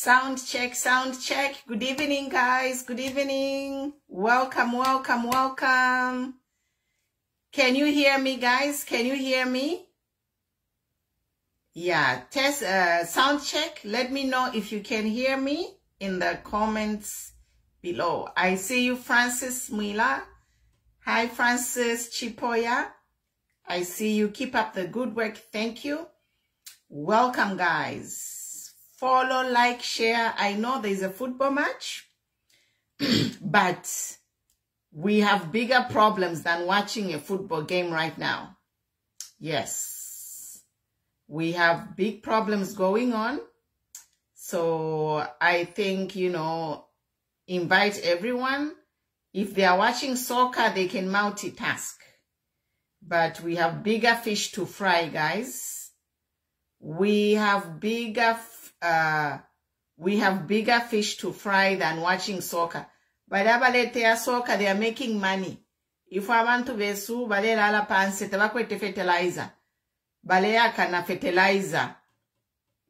Sound check, sound check. Good evening, guys. Good evening. Welcome, welcome, welcome. Can you hear me, guys? Can you hear me? Yeah, test, sound check. Let me know if you can hear me in the comments below. I see you, Francis Mwila. Hi, Francis Chipoya. I see you. Keep up the good work. Thank you. Welcome, guys. Follow, like, share. I know there's a football match, but we have bigger problems than watching a football game right now. Yes, we have big problems going on. So I think, you know, invite everyone. If they are watching soccer, they can multitask. But we have bigger fish to fry, guys. We have bigger fish to fry than watching soccer. But abalete soccer, they are making money. If I want to vesu, bale lala panse, tabakwete fertilizer. Balea kana fertilizer.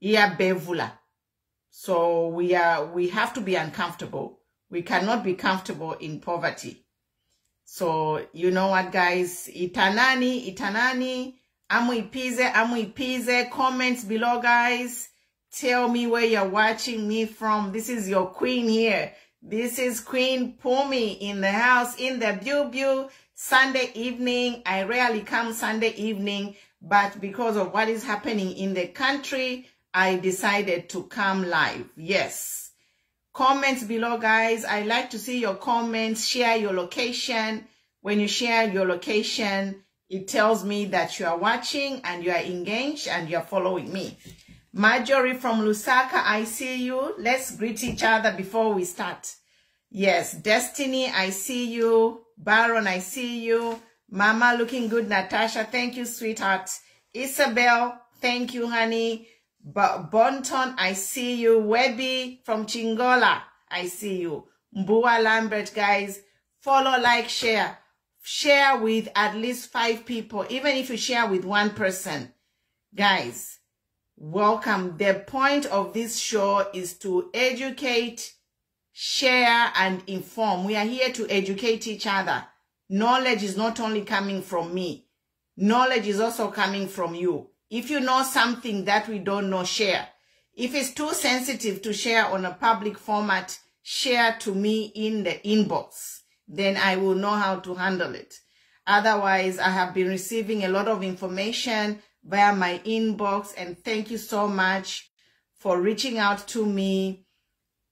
Iya bevula. So we have to be uncomfortable. We cannot be comfortable in poverty. So you know what, guys? Itanani, amuipize, comments below, guys. Tell me where you're watching me from. This is your queen here. This is Queen Pumi in the house, in the Biu Sunday evening. I rarely come Sunday evening, but because of what is happening in the country, I decided to come live. Yes. Comments below, guys. I like to see your comments. Share your location. When you share your location, it tells me that you are watching and you are engaged and you are following me. Marjorie from Lusaka, I see you. Let's greet each other before we start. Yes, Destiny, I see you. Baron, I see you. Mama, looking good. Natasha, thank you, sweetheart. Isabel, thank you, honey. Bonton, I see you. Webby from Chingola, I see you. Mbua Lambert, guys. Follow, like, share. Share with at least 5 people, even if you share with 1 person. Guys, welcome. The point of this show is to educate, share, and inform. We are here to educate each other. Knowledge is not only coming from me. Knowledge is also coming from you. If you know something that we don't know, share. If it's too sensitive to share on a public format, share to me in the inbox. Then I will know how to handle it. Otherwise, I have been receiving a lot of information via my inbox, and thank you so much for reaching out to me.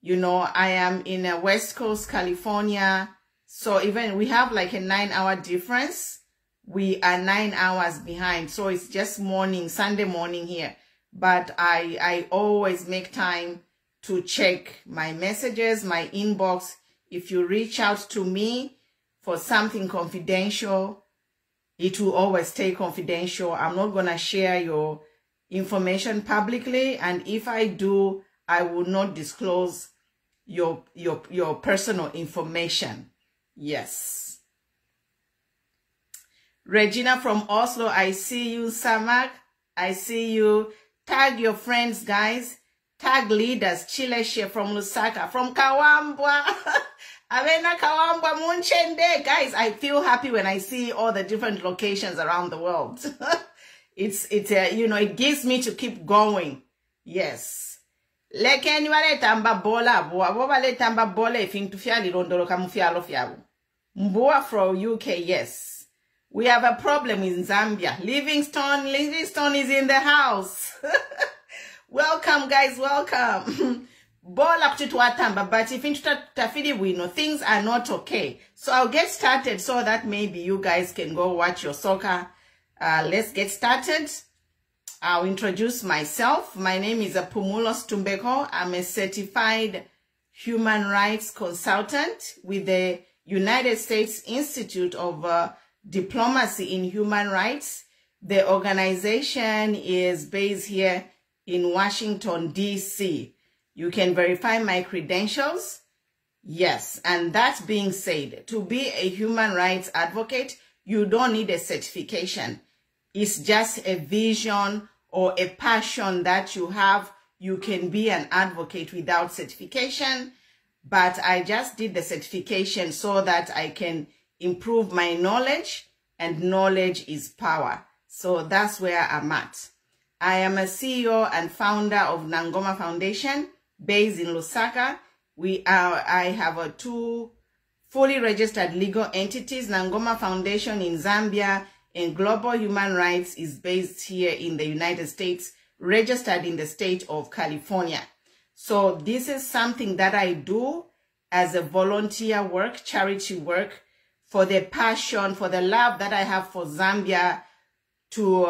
You know, I am in West Coast, California. So even we have like a 9-hour difference. We are 9 hours behind. So it's just morning, Sunday morning here. But I always make time to check my messages, my inbox. If you reach out to me for something confidential, it will always stay confidential. I'm not going to share your information publicly. And if I do, I will not disclose your personal information. Yes. Regina from Oslo, I see you. Samak, I see you. Tag your friends, guys. Tag leaders. Chileshe from Lusaka, from Kawambwa. Avena Kawambwa Munchende. Guys, I feel happy when I see all the different locations around the world. It's you know, it gives me to keep going. Yes. Lekeni wale tamba bola, wale tamba bola ifing tufiali rondolo kamufialo fiabu. Mbua from UK, yes. We have a problem in Zambia. Livingstone is in the house. Welcome, guys, welcome. Bola kuchituatamba, but if tafidi we know things are not okay. So I'll get started so that maybe you guys can go watch your soccer. Let's get started. I'll introduce myself. My name is Pumulos Tumbeko. I'm a certified human rights consultant with the United States Institute of Diplomacy in Human Rights. The organization is based here in Washington, D.C. You can verify my credentials. Yes, and that being said, to be a human rights advocate, you don't need a certification. It's just a vision or a passion that you have. you can be an advocate without certification, but I just did the certification so that I can improve my knowledge, and knowledge is power. So that's where I'm at. I am a CEO and founder of Nangoma Foundation based in Lusaka. I have two fully registered legal entities, Nangoma Foundation in Zambia, and Global Human Rights is based here in the United States, registered in the state of California. So this is something that I do as a volunteer work, charity work, for the passion, for the love that I have for Zambia, to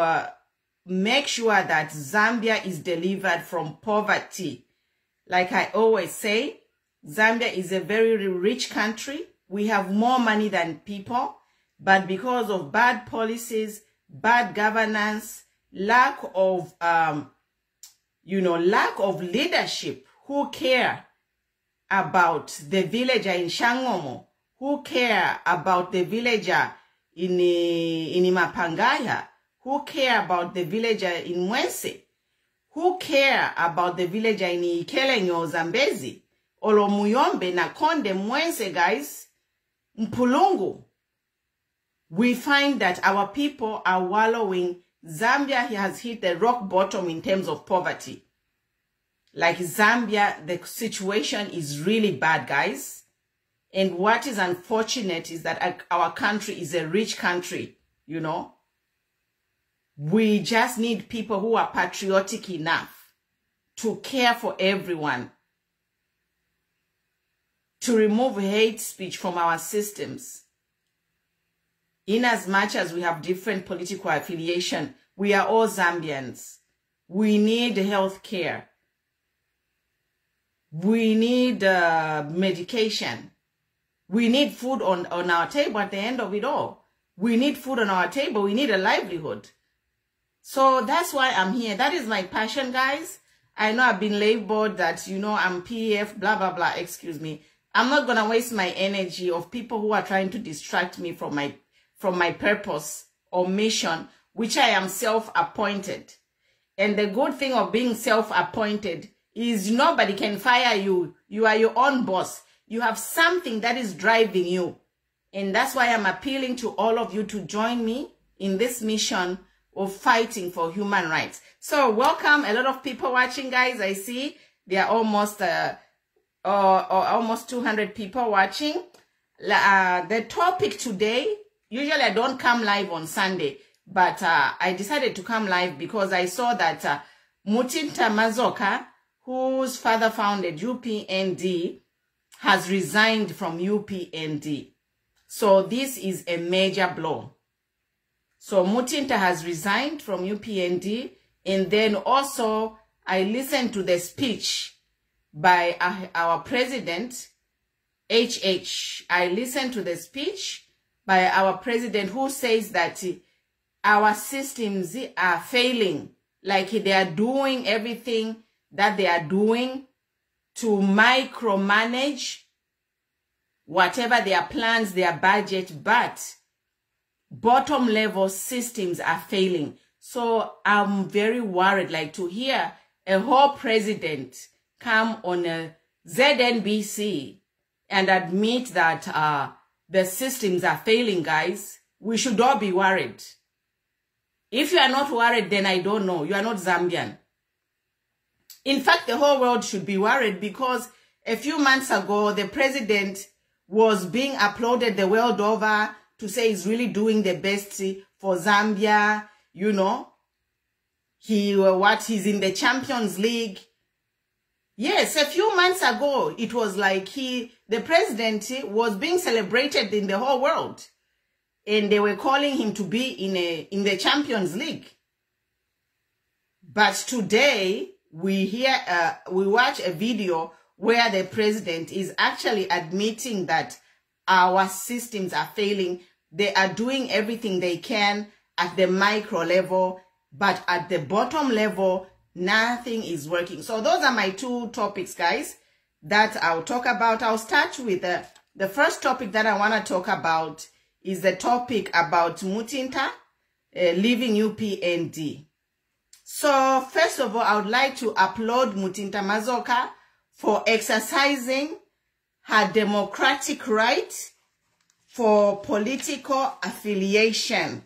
make sure that Zambia is delivered from poverty. Like I always say, Zambia is a very rich country. We have more money than people, but because of bad policies, bad governance, lack of leadership who care about the villager in Shangomo, who care about the villager in Mapangaya, who care about the villager in Mwense, who care about the villager in Ikelenyo Zambezi, Olomuyombe, Nakonde, Mwense, guys, Mpulungu. We find that our people are wallowing. Zambia has hit the rock bottom in terms of poverty. Like Zambia, the situation is really bad, guys. And what is unfortunate is that our country is a rich country, you know. We just need people who are patriotic enough to care for everyone, to remove hate speech from our systems. In as much as we have different political affiliation, we are all Zambians. We need health care. We need medication. We need food on our table at the end of it all. We need food on our table. We need a livelihood. So that's why I'm here. That is my passion, guys. I know I've been labeled that, you know, I'm PF, blah, blah, blah. Excuse me. I'm not going to waste my energy of people who are trying to distract me from my purpose or mission, which I am self-appointed. And the good thing of being self-appointed is nobody can fire you. You are your own boss. You have something that is driving you. And that's why I'm appealing to all of you to join me in this mission of fighting for human rights. So welcome, a lot of people watching, guys. I see there are almost 200 people watching. The topic today, usually I don't come live on Sunday, but I decided to come live because I saw that Mutinta Mazoka, whose father founded Upnd, has resigned from Upnd. So this is a major blow. So Mutinta has resigned from Upnd, and then also I listened to the speech by our president, HH. I listened to the speech by our president who says that our systems are failing, like they are doing everything that they are doing to micromanage whatever their plans, their budget, but bottom level systems are failing. So I'm very worried, like, to hear a whole president come on a ZNBC and admit that the systems are failing, guys. We should all be worried. If you are not worried, then I don't know. You are not Zambian. In fact, the whole world should be worried, because a few months ago, the president was being applauded the world over to say he's really doing the best for Zambia. You know, he's in the Champions League. Yes, a few months ago, it was like the president was being celebrated in the whole world. And they were calling him to be in the Champions League. But today, we watch a video where the president is actually admitting that our systems are failing. They are doing everything they can at the micro level, but at the bottom level, nothing is working. So those are my two topics, guys, that I'll talk about. I'll start with the first topic that I want to talk about is the topic about Mutinta leaving Upnd. So first of all, I would like to applaud Mutinta Mazoka for exercising her democratic right for political affiliation.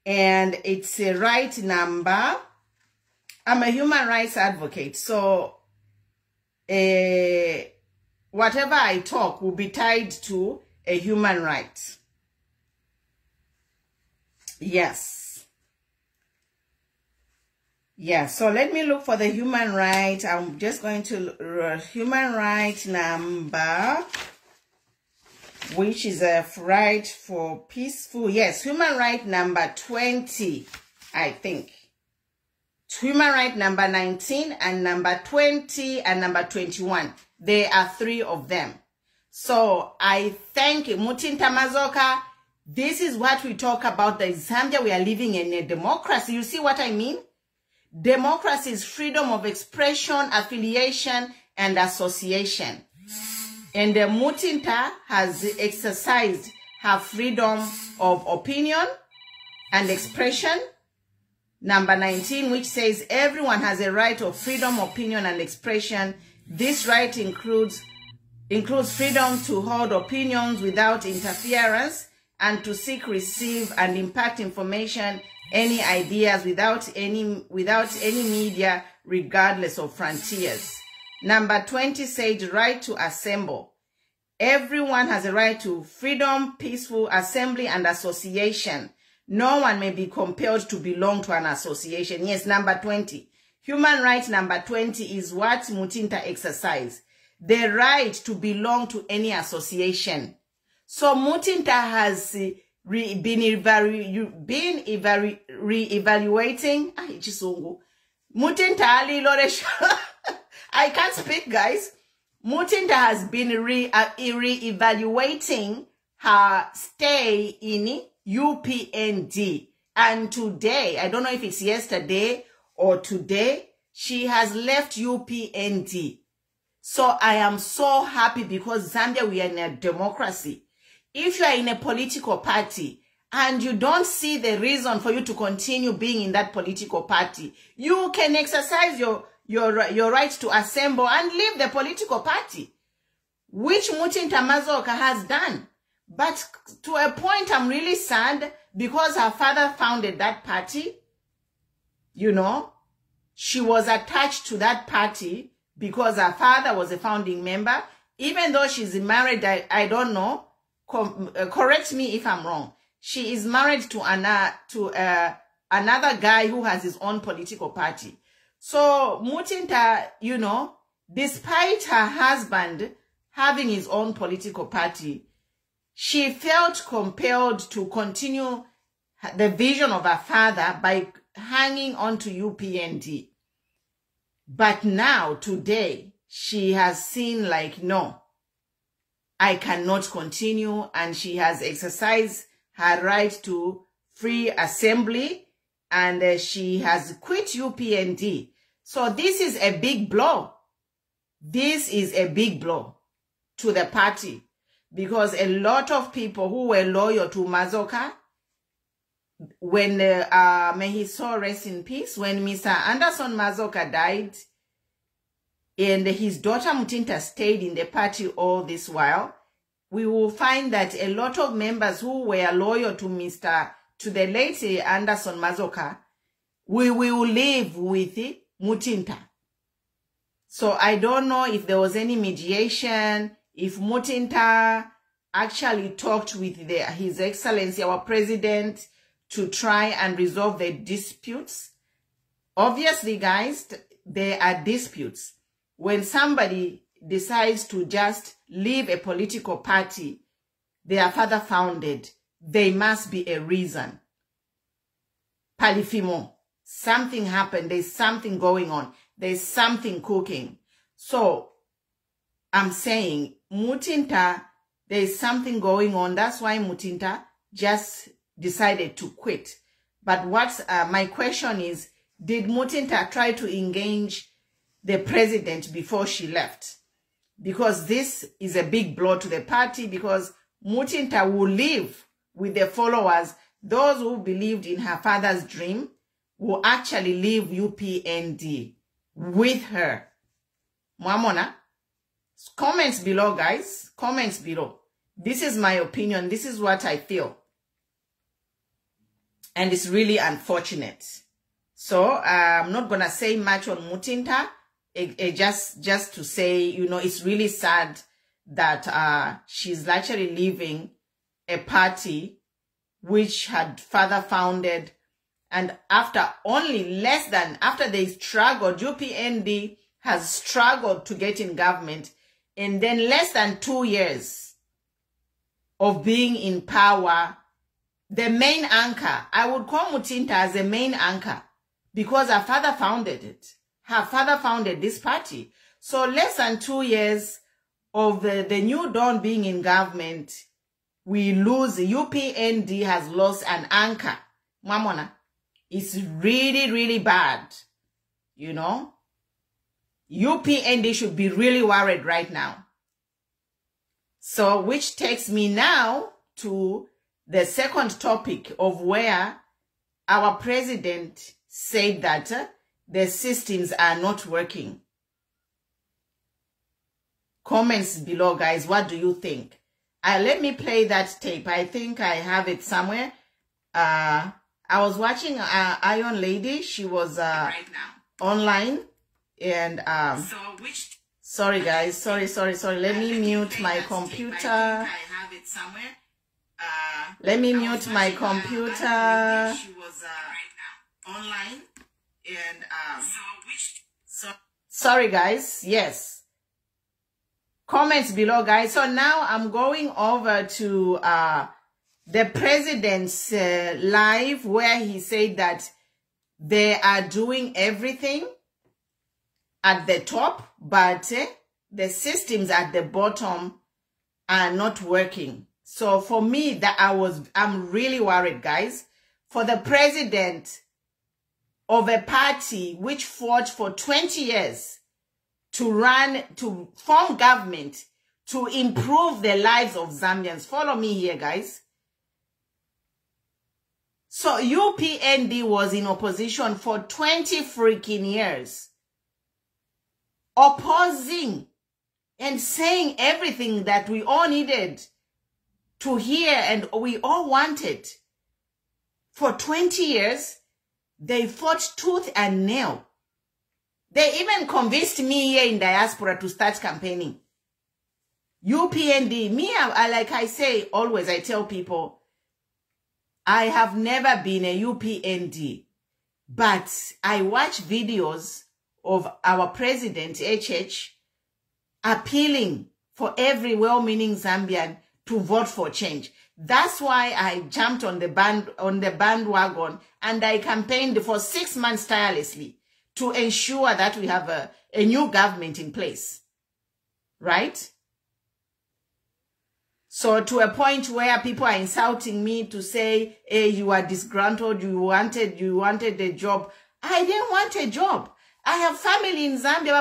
And it's a right number. I'm a human rights advocate, so whatever I talk will be tied to a human right. Yes. Yeah, so let me look for the human right. I'm just going to human right number, which is a right for peaceful. Yes, human right number 20, I think. Human right number 19 and number 20 and number 21. There are 3 of them. So I thank Mutinta Mazoka. This is what we talk about. The Zambia, we are living in a democracy. You see what I mean? Democracy is freedom of expression, affiliation, and association. And the Mutinta has exercised her freedom of opinion and expression. Number 19, which says everyone has a right of freedom, opinion, and expression. This right includes freedom to hold opinions without interference and to seek, receive, and impact information, any ideas without any media, regardless of frontiers. Number 20 says right to assemble. Everyone has a right to freedom, peaceful assembly, and association. No one may be compelled to belong to an association. Yes, number 20. Human right number 20 is what Mutinta exercised. The right to belong to any association. So Mutinta has been re-evaluating. Mutinta, I can't speak, guys. Mutinta has been re-evaluating her stay in UPND. And today, I don't know if it's yesterday or today, she has left UPND. So I am so happy because Zambia, we are in a democracy. If you are in a political party and you don't see the reason for you to continue being in that political party, you can exercise your right to assemble and leave the political party, which Mutinta Mazoka has done. But to a point, I'm really sad because her father founded that party. You know, she was attached to that party because her father was a founding member. Even though she's married, I don't know. Correct me if I'm wrong. She is married to another guy who has his own political party. So Mutinta, you know, despite her husband having his own political party, she felt compelled to continue the vision of her father by hanging on to UPND. But now, today, she has seen like, no, I cannot continue, and she has exercised her right to free assembly, and she has quit UPND. So this is a big blow. This is a big blow to the party, because a lot of people who were loyal to Mazoka, when may his soul rest in peace, when Mr. Anderson Mazoka died, and his daughter Mutinta stayed in the party all this while, we will find that a lot of members who were loyal to the late Anderson Mazoka, we will live with Mutinta. So I don't know if there was any mediation, if Mutinta actually talked with His Excellency, our President, to try and resolve the disputes. Obviously, guys, there are disputes. When somebody decides to just leave a political party their father founded, there must be a reason. Palifimo, something happened. There's something going on. There's something cooking. So I'm saying, Mutinta, there's something going on. That's why Mutinta just decided to quit. But what's my question is, did Mutinta try to engage the president before she left? Because this is a big blow to the party, because Mutinta will live with the followers, those who believed in her father's dream, will actually leave UPND with her. Mwamona? Comments below, guys. Comments below. This is my opinion. This is what I feel. And it's really unfortunate. So I'm not going to say much on Mutinta. Just to say, you know, it's really sad that she's actually leaving a party which had father founded, and after they struggled, UPND has struggled to get in government, and then less than 2 years of being in power, the main anchor, I would call Mutinta as the main anchor, because her father founded it. Her father founded this party. So less than 2 years of the new dawn being in government, we lose. UPND has lost an anchor. Mamona, it's really, really bad. You know, UPND should be really worried right now. So, which takes me now to the second topic of where our president said that the systems are not working. Comments below, guys. What do you think? Let me play that tape. I think I have it somewhere. I was watching Iron Lady. She was right now online, and sorry guys, sorry. Let me mute my computer. I have it somewhere. Let me mute my computer. She was right now online, and sorry guys. Yes. Comments below, guys. So now I'm going over to the president's live, where he said that they are doing everything at the top, but the systems at the bottom are not working. So for me, I'm really worried, guys, for the president of a party which fought for 20 years to form government to improve the lives of Zambians. Follow me here, guys. So UPND was in opposition for 20 freaking years, opposing and saying everything that we all needed to hear and we all wanted. For 20 years, they fought tooth and nail. They even convinced me here in diaspora to start campaigning. UPND, me, like I say always, I tell people, I have never been a UPND, but I watch videos of our president, HH, appealing for every well-meaning Zambian to vote for change. That's why I jumped on the bandwagon, and I campaigned for 6 months tirelessly to ensure that we have a new government in place, right? So to a point where people are insulting me to say, hey, you are disgruntled, you wanted a job. I didn't want a job. I have family in Zambia.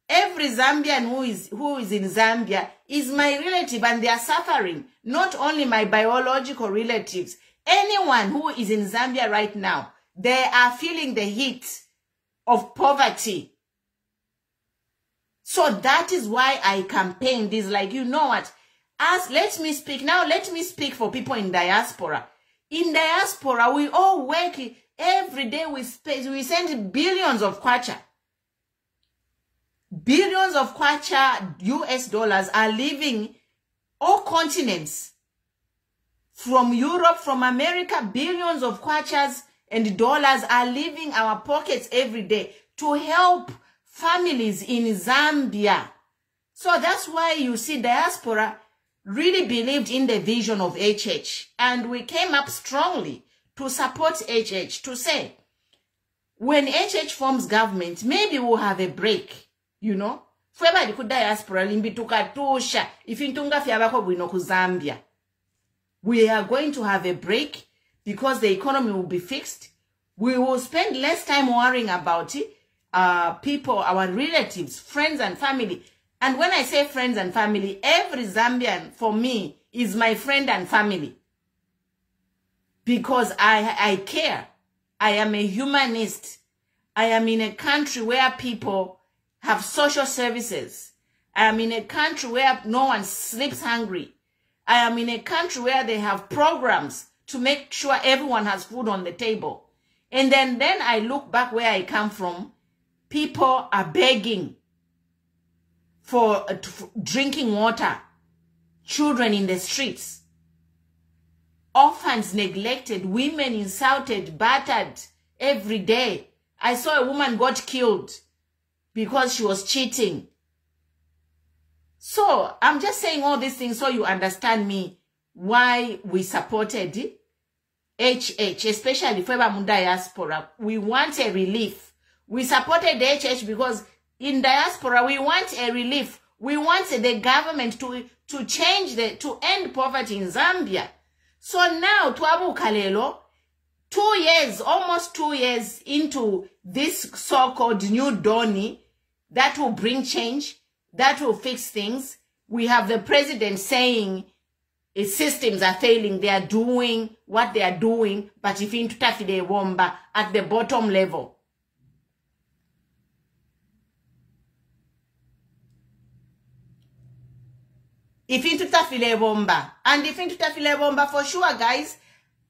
Every Zambian who is in Zambia is my relative, and they are suffering. Not only my biological relatives, anyone who is in Zambia right now, they are feeling the heat of poverty. So that is why I campaigned. Is like, you know what? Let me speak. Now let me speak for people in diaspora. In diaspora, we all work every day. We send billions of kwacha. Billions of kwacha US dollars are leaving all continents. From Europe, from America, billions of kwachas and dollars are leaving our pockets every day to help families in Zambia. So that's why you see diaspora really believed in the vision of HH. And we came up strongly to support HH, to say, when HH forms government, maybe we'll have a break, you know. Fweba ku diaspora limbi tukatusha ifintunga fyabako bwino ku Zambia. We are going to have a break because the economy will be fixed. We will spend less time worrying about it. People, our relatives, friends and family. And when I say friends and family, every Zambian for me is my friend and family. because I care. I am a humanist. I am in a country where people have social services. I am in a country where no one sleeps hungry. I am in a country where they have programs to make sure everyone has food on the table. And then I look back where I come from. People are begging for drinking water. Children in the streets. Orphans neglected. Women insulted, battered every day. I saw a woman got killed because she was cheating. So I'm just saying all these things so you understand me, why we supported HH, especially for the diaspora. We want a relief. We supported HH because in diaspora, we want a relief. We want the government to change to end poverty in Zambia. So now, Twabu Kalelo, 2 years, almost 2 years into this so-called new dawning that will bring change, that will fix things. We have the president saying his systems are failing. They are doing what they are doing, but if into tafide womba at the bottom level. If into tafile bomba, and if into tafile bomba for sure, guys.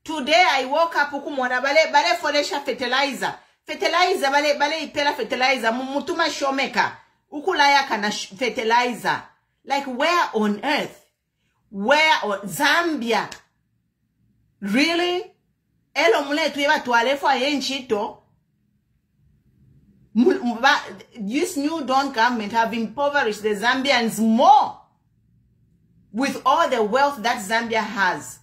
Today I woke up ukumona bale folesha fertilizer bale ipela fertilizer mutuma shomeka ukulaya kana fertilizer. Like where on earth? Where on Zambia? Really? Elo mule tuiba tualefo ayenchito. This new Dawn government have impoverished the Zambians more. With all the wealth that Zambia has,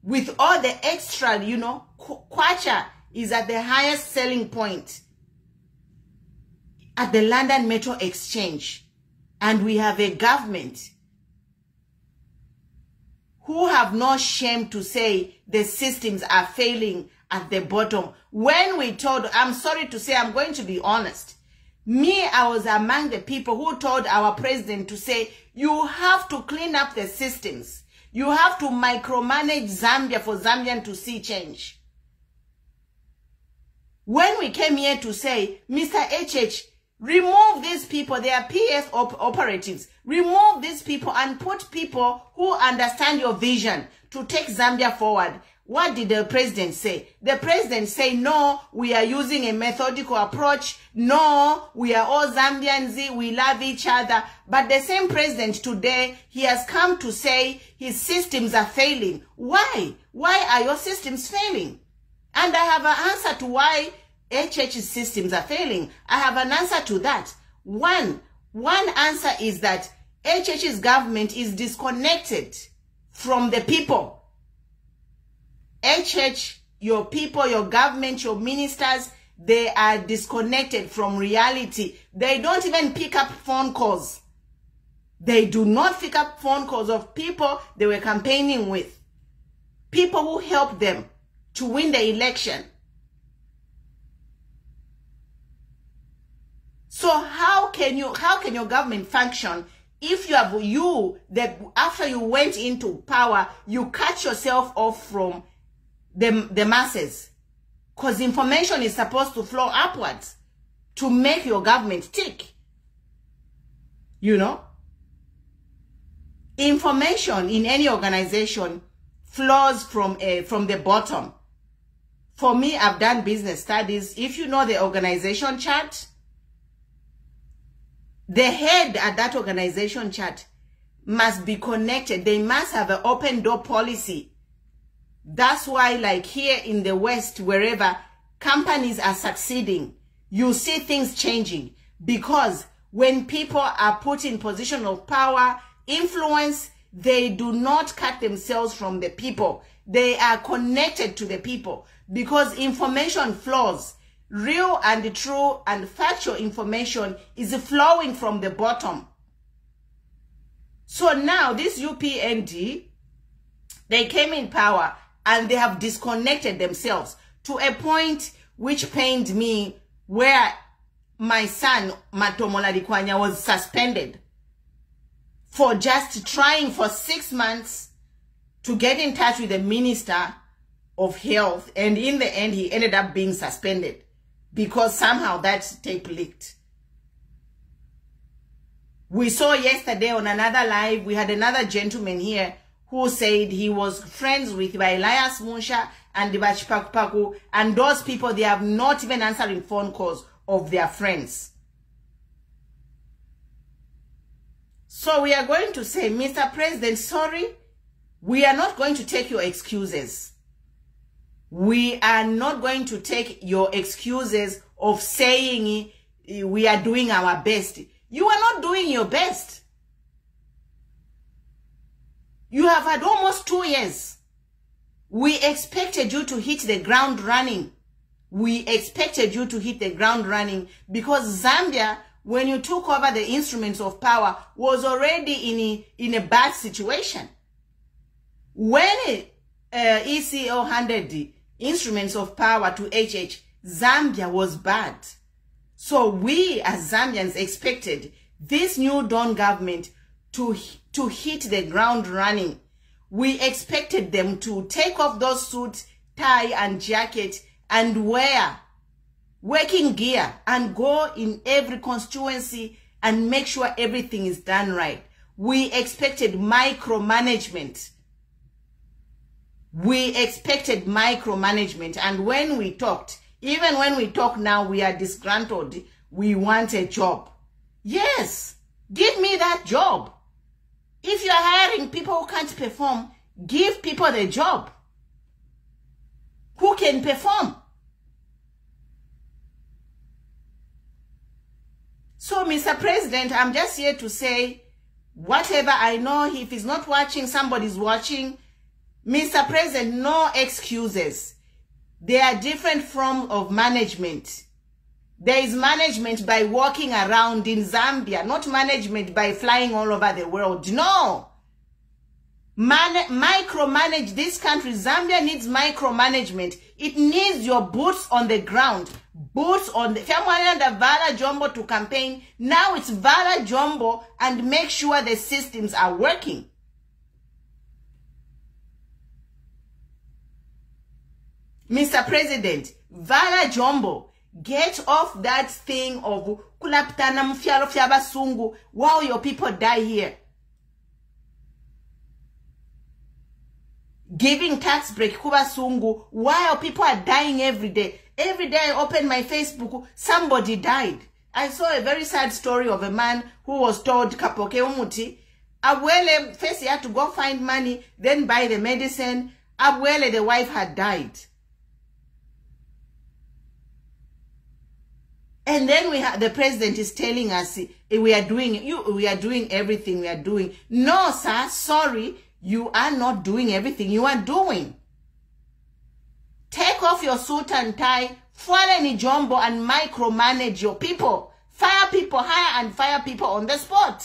with all the extra, you know, kwacha is at the highest selling point at the London Metro Exchange. And we have a government who have no shame to say the systems are failing at the bottom. When we told, I'm sorry to say, I'm going to be honest. Me, I was among the people who told our president to say, you have to clean up the systems. You have to micromanage Zambia for Zambian to see change. When we came here to say, Mr. HH, remove these people, they are PS operatives. Remove these people and put people who understand your vision to take Zambia forward. What did the president say? The president say, no, we are using a methodical approach. No, we are all Zambians. We love each other. But the same president today, he has come to say his systems are failing. Why? Why are your systems failing? And I have an answer to why HH's systems are failing. I have an answer to that. One answer is that HH's government is disconnected from the people. HH, your people, your government, your ministers, they are disconnected from reality. They don't even pick up phone calls. They do not pick up phone calls of people they were campaigning with. People who helped them to win the election. So how can your government function if after you went into power, you cut yourself off from the masses? Because information is supposed to flow upwards to make your government tick. You know? Information in any organization flows from the bottom. For me, I've done business studies. If you know the organization chart, the head at that organization chart must be connected. They must have an open door policy. That's why, like here in the West, wherever companies are succeeding, you see things changing. Because when people are put in position of power, influence, they do not cut themselves from the people. They are connected to the people. Because information flows. Real and true and factual information is flowing from the bottom. So now this UPND, they came in power and they have disconnected themselves to a point which pained me, where my son Matomola Dikwanya was suspended for just trying for 6 months to get in touch with the minister of health, and in the end he ended up being suspended because somehow that tape leaked. We saw yesterday on another live, we had another gentleman here who said he was friends with Elias Musha and Bachipakupaku, and those people, they have not even answering phone calls of their friends. So we are going to say, Mr. President, sorry, we are not going to take your excuses. We are not going to take your excuses of saying we are doing our best. You are not doing your best. You have had almost 2 years. We expected you to hit the ground running. We expected you to hit the ground running because Zambia, when you took over the instruments of power, was already in a bad situation. When ECO handed the instruments of power to HH, Zambia was bad. So we as Zambians expected this new Dawn government to hit the ground running. We expected them to take off those suits, tie and jacket and wear working gear and go in every constituency and make sure everything is done right. We expected micromanagement. We expected micromanagement. And when we talked, even when we talk now, we are disgruntled. We want a job. Yes, give me that job. If you are hiring people who can't perform, give people the job who can perform. So, Mr. President, I'm just here to say, whatever I know, if he's not watching, somebody's watching. Mr. President, no excuses. There are different forms of management. There is management by walking around in Zambia, not management by flying all over the world. No. Micromanage this country. Zambia needs micromanagement. It needs your boots on the ground. Boots on the... under Vala Jumbo to campaign. Now it's Vala Jumbo and make sure the systems are working. Mr. President, Vala Jumbo, get off that thing of kulaptana mfialo fyaba sungu while your people die here. Giving tax break kuba sungu while people are dying every day. Every day I open my Facebook, somebody died. I saw a very sad story of a man who was told kapoke umuti. Abwele first he had to go find money, then buy the medicine. Abwele, the wife had died. And then the president is telling us we are doing everything we are doing. No, sir, sorry, you are not doing everything you are doing. Take off your suit and tie, follow any jumbo and micromanage your people. Fire people, hire and fire people on the spot.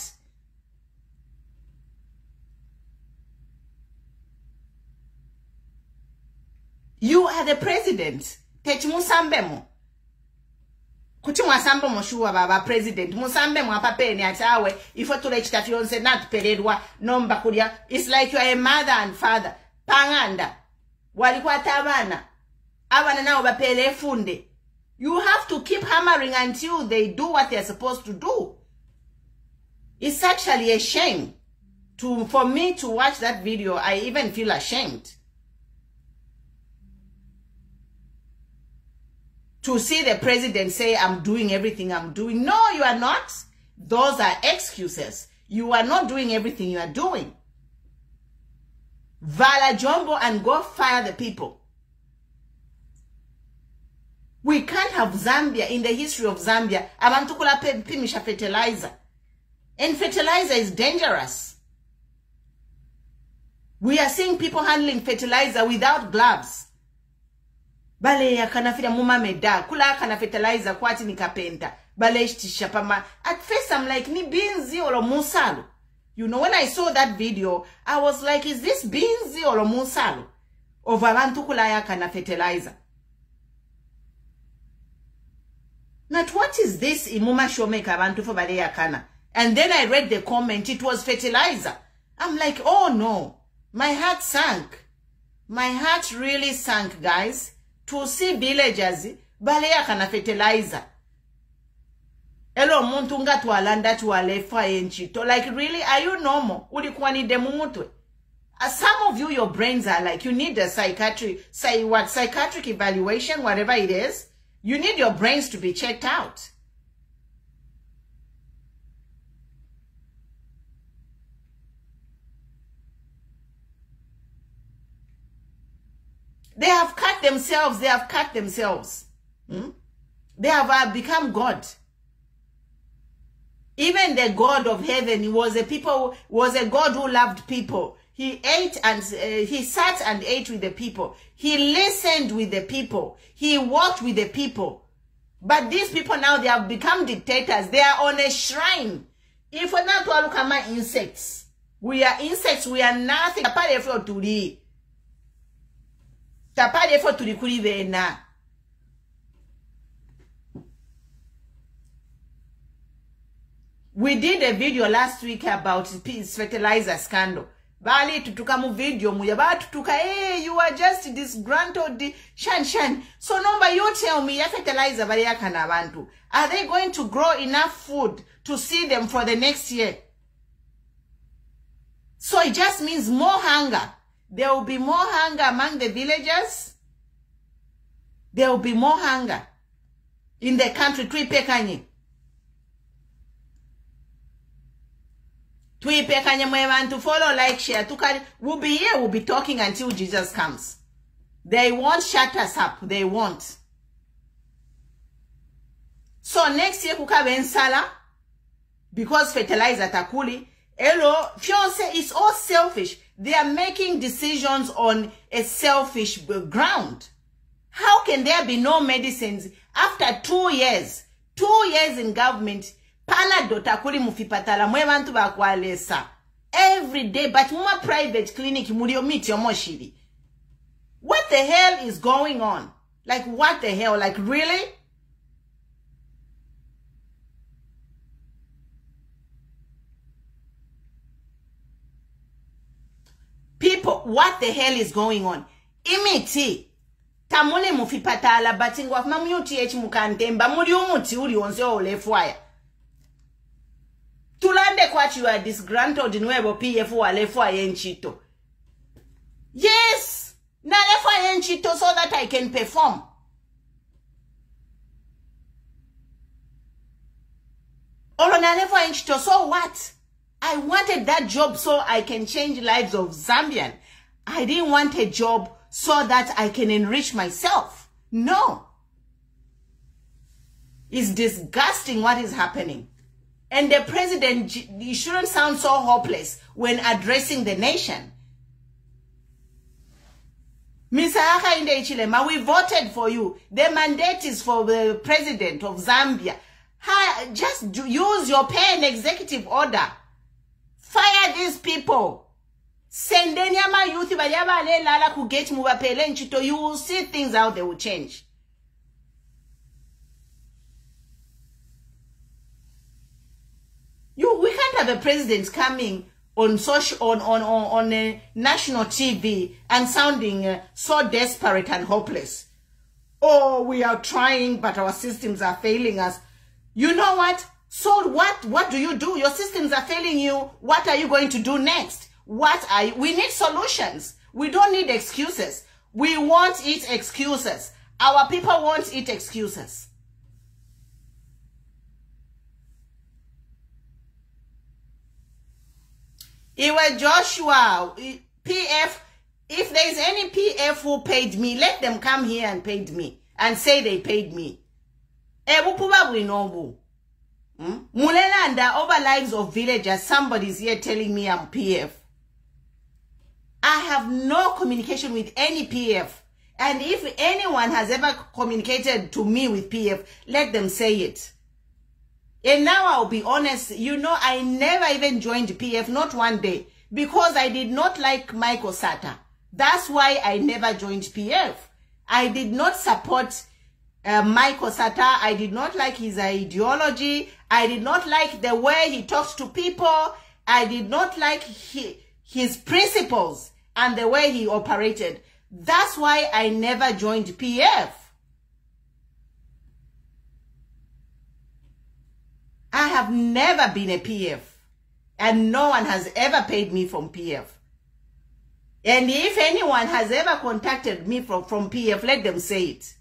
You are the president. Techimusambemo. Kuti mwasambo moshuwa baba president musambe mwapapeni atawe ifo tule chitafionse natuperedwa nomba kulia. It's like you are a mother and father. Panganda walikuwa tabana abana nao bapele funde. You have to keep hammering until they do what they are supposed to do. It's actually a shame for me to watch that video. I even feel ashamed to see the president say, I'm doing everything I'm doing. No, you are not. Those are excuses. You are not doing everything you are doing. Vala Jumbo and go fire the people. We can't have Zambia, in the history of Zambia, abantu kula pimisha fertilizer. And fertilizer is dangerous. We are seeing people handling fertilizer without gloves. Bale ya kanafira muma meda, kula kana fertilizer kwati ni kapenta. Bale ishtisha pama. At first I'm like, ni binzi olo musalo. You know, when I saw that video, I was like, is this binzi olo musalo? Of abantu kula ya kana fertilizer. Not what is this imuma shomeka abantu for bale ya kana? And then I read the comment, it was fertilizer. I'm like, oh no. My heart sank. my heart really sank, guys, to see villagers baleya kana fertilizer. Elo muntu ngatwalanda twalefa enchito. Like, really, are you normal? Ulikuwa ni demumutwe. Some of you, your brains are like, you need a psychiatric evaluation, whatever it is. You need your brains to be checked out. They have cut themselves. They have cut themselves. They have become God. Even the God of heaven was a God who loved people. He ate and he sat and ate with the people. He listened with the people. He walked with the people. But these people now, they have become dictators. They are on a shrine. If we're not to look at insects, we are insects. We are nothing. We did a video last week about fertilizer scandal. Bali tutuka video muya tutuka, hey, you are just disgruntled shan. So number, you tell me, ya fertilizer bali yakana abantu. Are they going to grow enough food to see them for the next year? So it just means more hunger. There will be more hunger among the villagers. There will be more hunger in the country. Tuipekanye to follow, like, share. We'll be here, we'll be talking until Jesus comes. They won't shut us up. They won't. So next year, kukabe nsala, because fertilizer takuli, hello, fiance, it's all selfish. They are making decisions on a selfish ground. How can there be no medicines after 2 years? 2 years in government. Panadol takuli mufipatala mwe bantu bakwalesa every day, but muma private clinic mulio miti omoshiri. What the hell is going on? Like, what the hell? Like, really? People, what the hell is going on? Imiti tamule mufipatala batingwa mamuti echi mukantemba muri umuti uri onse olefwaya. Tulande kwachi you are disgruntled nwebo PF walefwa yenchito. Yes, na lefwa yenchito so that I can perform. Olo na lefwa yenchito, so what? I wanted that job so I can change lives of Zambian. I didn't want a job so that I can enrich myself. No. It's disgusting what is happening. And the president, he shouldn't sound so hopeless when addressing the nation. Misaka Inde Ichilema, we voted for you. The mandate is for the president of Zambia. Just use your pen executive order. Fire these people. Sendenya youth bayaba le lala ku get mubapele nchito. You will see things how they will change. We can't have a president coming on a national TV and sounding so desperate and hopeless. Oh, we are trying, but our systems are failing us. You know what? So what do? Your systems are failing you. What are you going to do next? We need solutions. We don't need excuses. We want it excuses. Our people want it excuses. Iwe Joshua, PF, if there's any PF who paid me, let them come here and paid me and say they paid me. Mulelanda, over lives of villagers, somebody's here telling me I'm PF. I have no communication with any PF. And if anyone has ever communicated to me with PF, let them say it. And now I'll be honest, you know, I never even joined PF, not one day, because I did not like Michael Sata. That's why I never joined PF. I did not support Michael Sata. I did not like his ideology. I did not like the way he talks to people. I did not like his principles and the way he operated. That's why I never joined PF. I have never been a PF. And no one has ever paid me from PF. And if anyone has ever contacted me from PF, let them say it.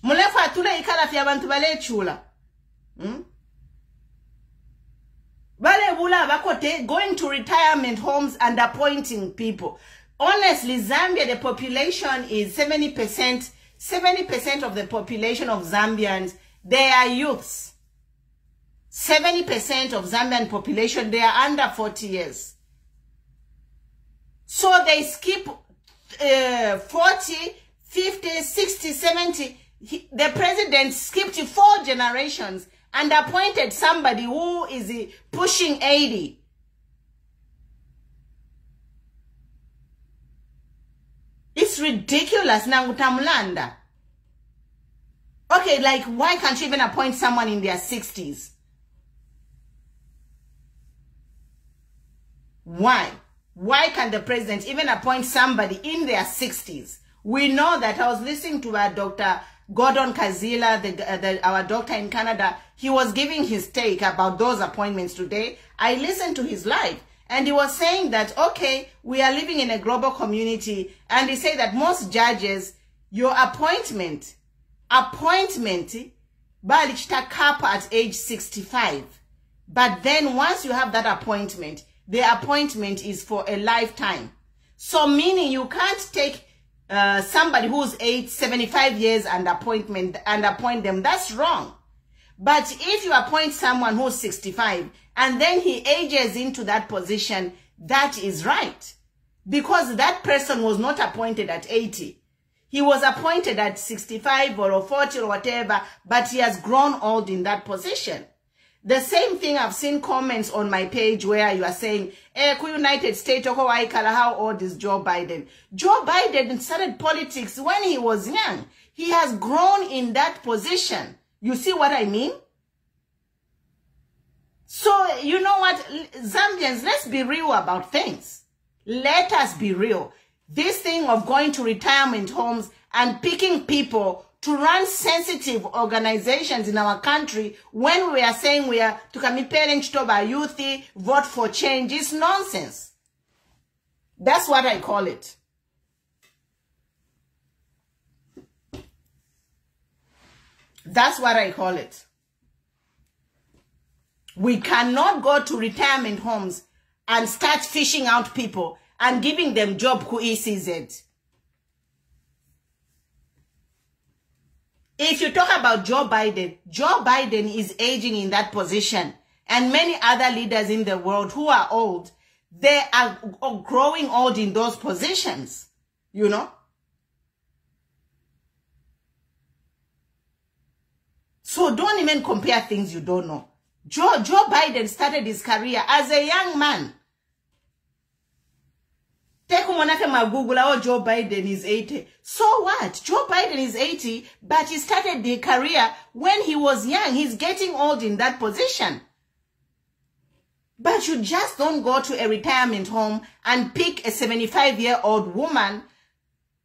Mulefa atule ikala fi abantu bale chula. Bale bula bakote going to retirement homes and appointing people. Honestly, Zambia, the population is 70%. 70% of the population of Zambians, they are youths. 70% of Zambian population, they are under 40 years. So they skip 40, 50, 60, 70. The president skipped 4 generations and appointed somebody who is pushing 80. It's ridiculous, Nangutamulanda. Okay, like, why can't you even appoint someone in their 60s? Why? Why can't the president even appoint somebody in their 60s? We know that. I was listening to Dr. Gordon Kazila, our doctor in Canada. He was giving his take about those appointments today. I listened to his live. And he was saying that, okay, we are living in a global community. And he said that most judges, your appointment, balichita cap at age 65. But then once you have that appointment, the appointment is for a lifetime. So meaning you can't take somebody who's 75 years and appoint them. That's wrong. But if you appoint someone who's 65 and then he ages into that position, that is right. Because that person was not appointed at 80. He was appointed at 65 or 40 or whatever, but he has grown old in that position. The same thing, I've seen comments on my page where you are saying, United States, how old is Joe Biden? Joe Biden started politics when he was young. He has grown in that position. You see what I mean? So, you know what, Zambians, let's be real about things. Let us be real. This thing of going to retirement homes and picking people to run sensitive organizations in our country when we are saying we are to commit parents to our youth, vote for change is nonsense. That's what I call it. That's what I call it. We cannot go to retirement homes and start fishing out people and giving them job who ECZ. If you talk about Joe Biden is aging in that position, and many other leaders in the world who are old, they are growing old in those positions, you know. So don't even compare things you don't know. Joe Biden started his career as a young man. Take Google, oh, Joe Biden is 80. So what? Joe Biden is 80, but he started the career when he was young. He's getting old in that position. But you just don't go to a retirement home and pick a 75-year-old woman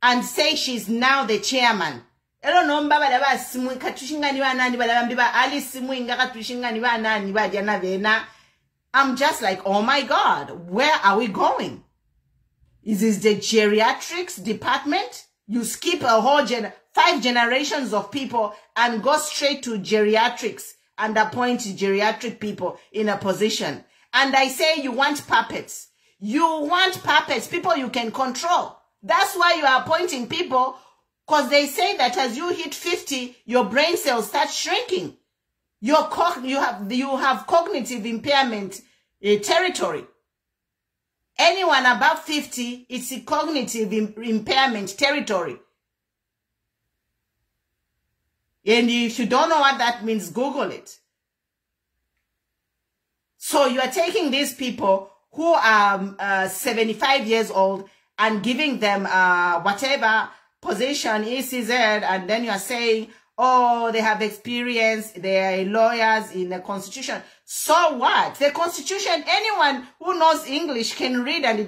and say she's now the chairman. I'm just like, oh my God, where are we going? Is this the geriatrics department? You skip a whole 5 generations of people and go straight to geriatrics and appoint geriatric people in a position. And I say you want puppets. You want puppets, people you can control. That's why you are appointing people, because they say that as you hit 50, your brain cells start shrinking. You have cognitive impairment territory. Anyone above 50, it's a cognitive impairment territory. And if you don't know what that means, Google it. So you are taking these people who are 75 years old and giving them whatever position ECZ, and then you are saying, oh, they have experience, they are lawyers in the Constitution. So what? The Constitution, anyone who knows English can read and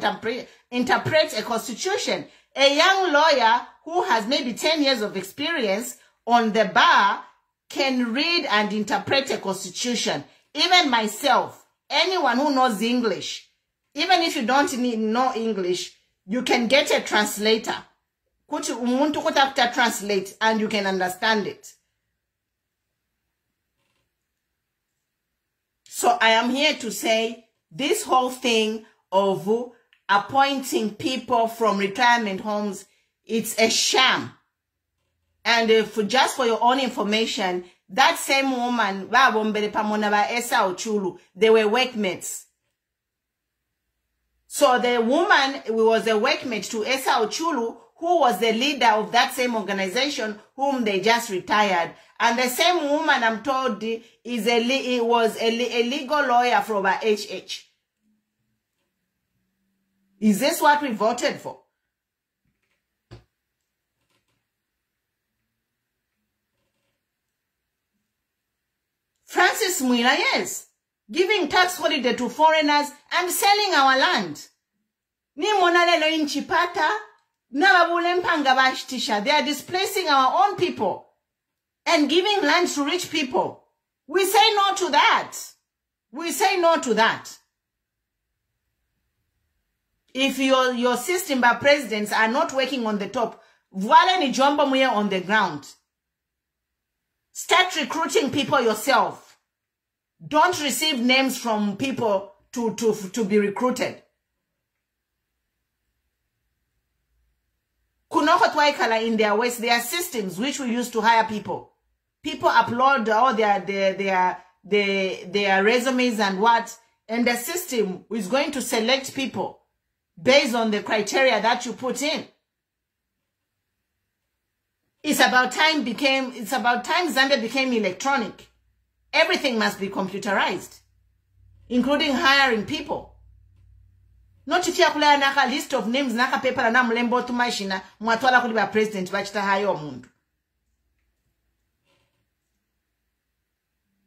interpret a Constitution. A young lawyer who has maybe 10 years of experience on the bar can read and interpret a Constitution. Even myself, anyone who knows English, even if you don't know English, you can get a translator. Translate and you can understand it. So I am here to say this whole thing of appointing people from retirement homes, it's a sham. And just for your own information, that same woman, they were workmates. So the woman was a workmate to Esa Ochulu, who was the leader of that same organization, whom they just retired. And the same woman, I'm told, was a legal lawyer from HH. Is this what we voted for? Francis Mwila, yes. Giving tax holiday to foreigners and selling our land. Ni monalelo inchipata. They are displacing our own people and giving land to rich people. We say no to that. We say no to that. If your system by presidents are not working on the top, voila ni jombo muye on the ground. Start recruiting people yourself. Don't receive names from people to be recruited. In their ways, there are systems which we use to hire people. People upload all their resumes and what, and the system is going to select people based on the criteria that you put in. It's about time Zambia became electronic. Everything must be computerized, including hiring people. Not if you have a list of names, naka paper na mlembo tu mashina, mwatwala kuliba president, bachita hayo mundu.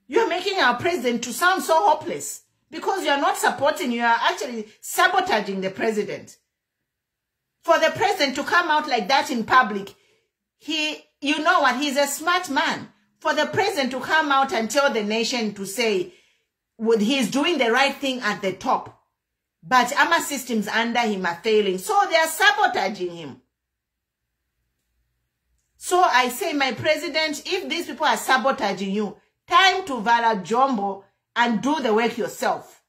You are making our president to sound so hopeless because you are not supporting, you are actually sabotaging the president. For the president to come out like that in public, you know what, he's a smart man. For the president to come out and tell the nation to say, he's doing the right thing at the top. But our systems under him are failing. So they are sabotaging him. So I say, my president, if these people are sabotaging you, time to vala jumbo and do the work yourself.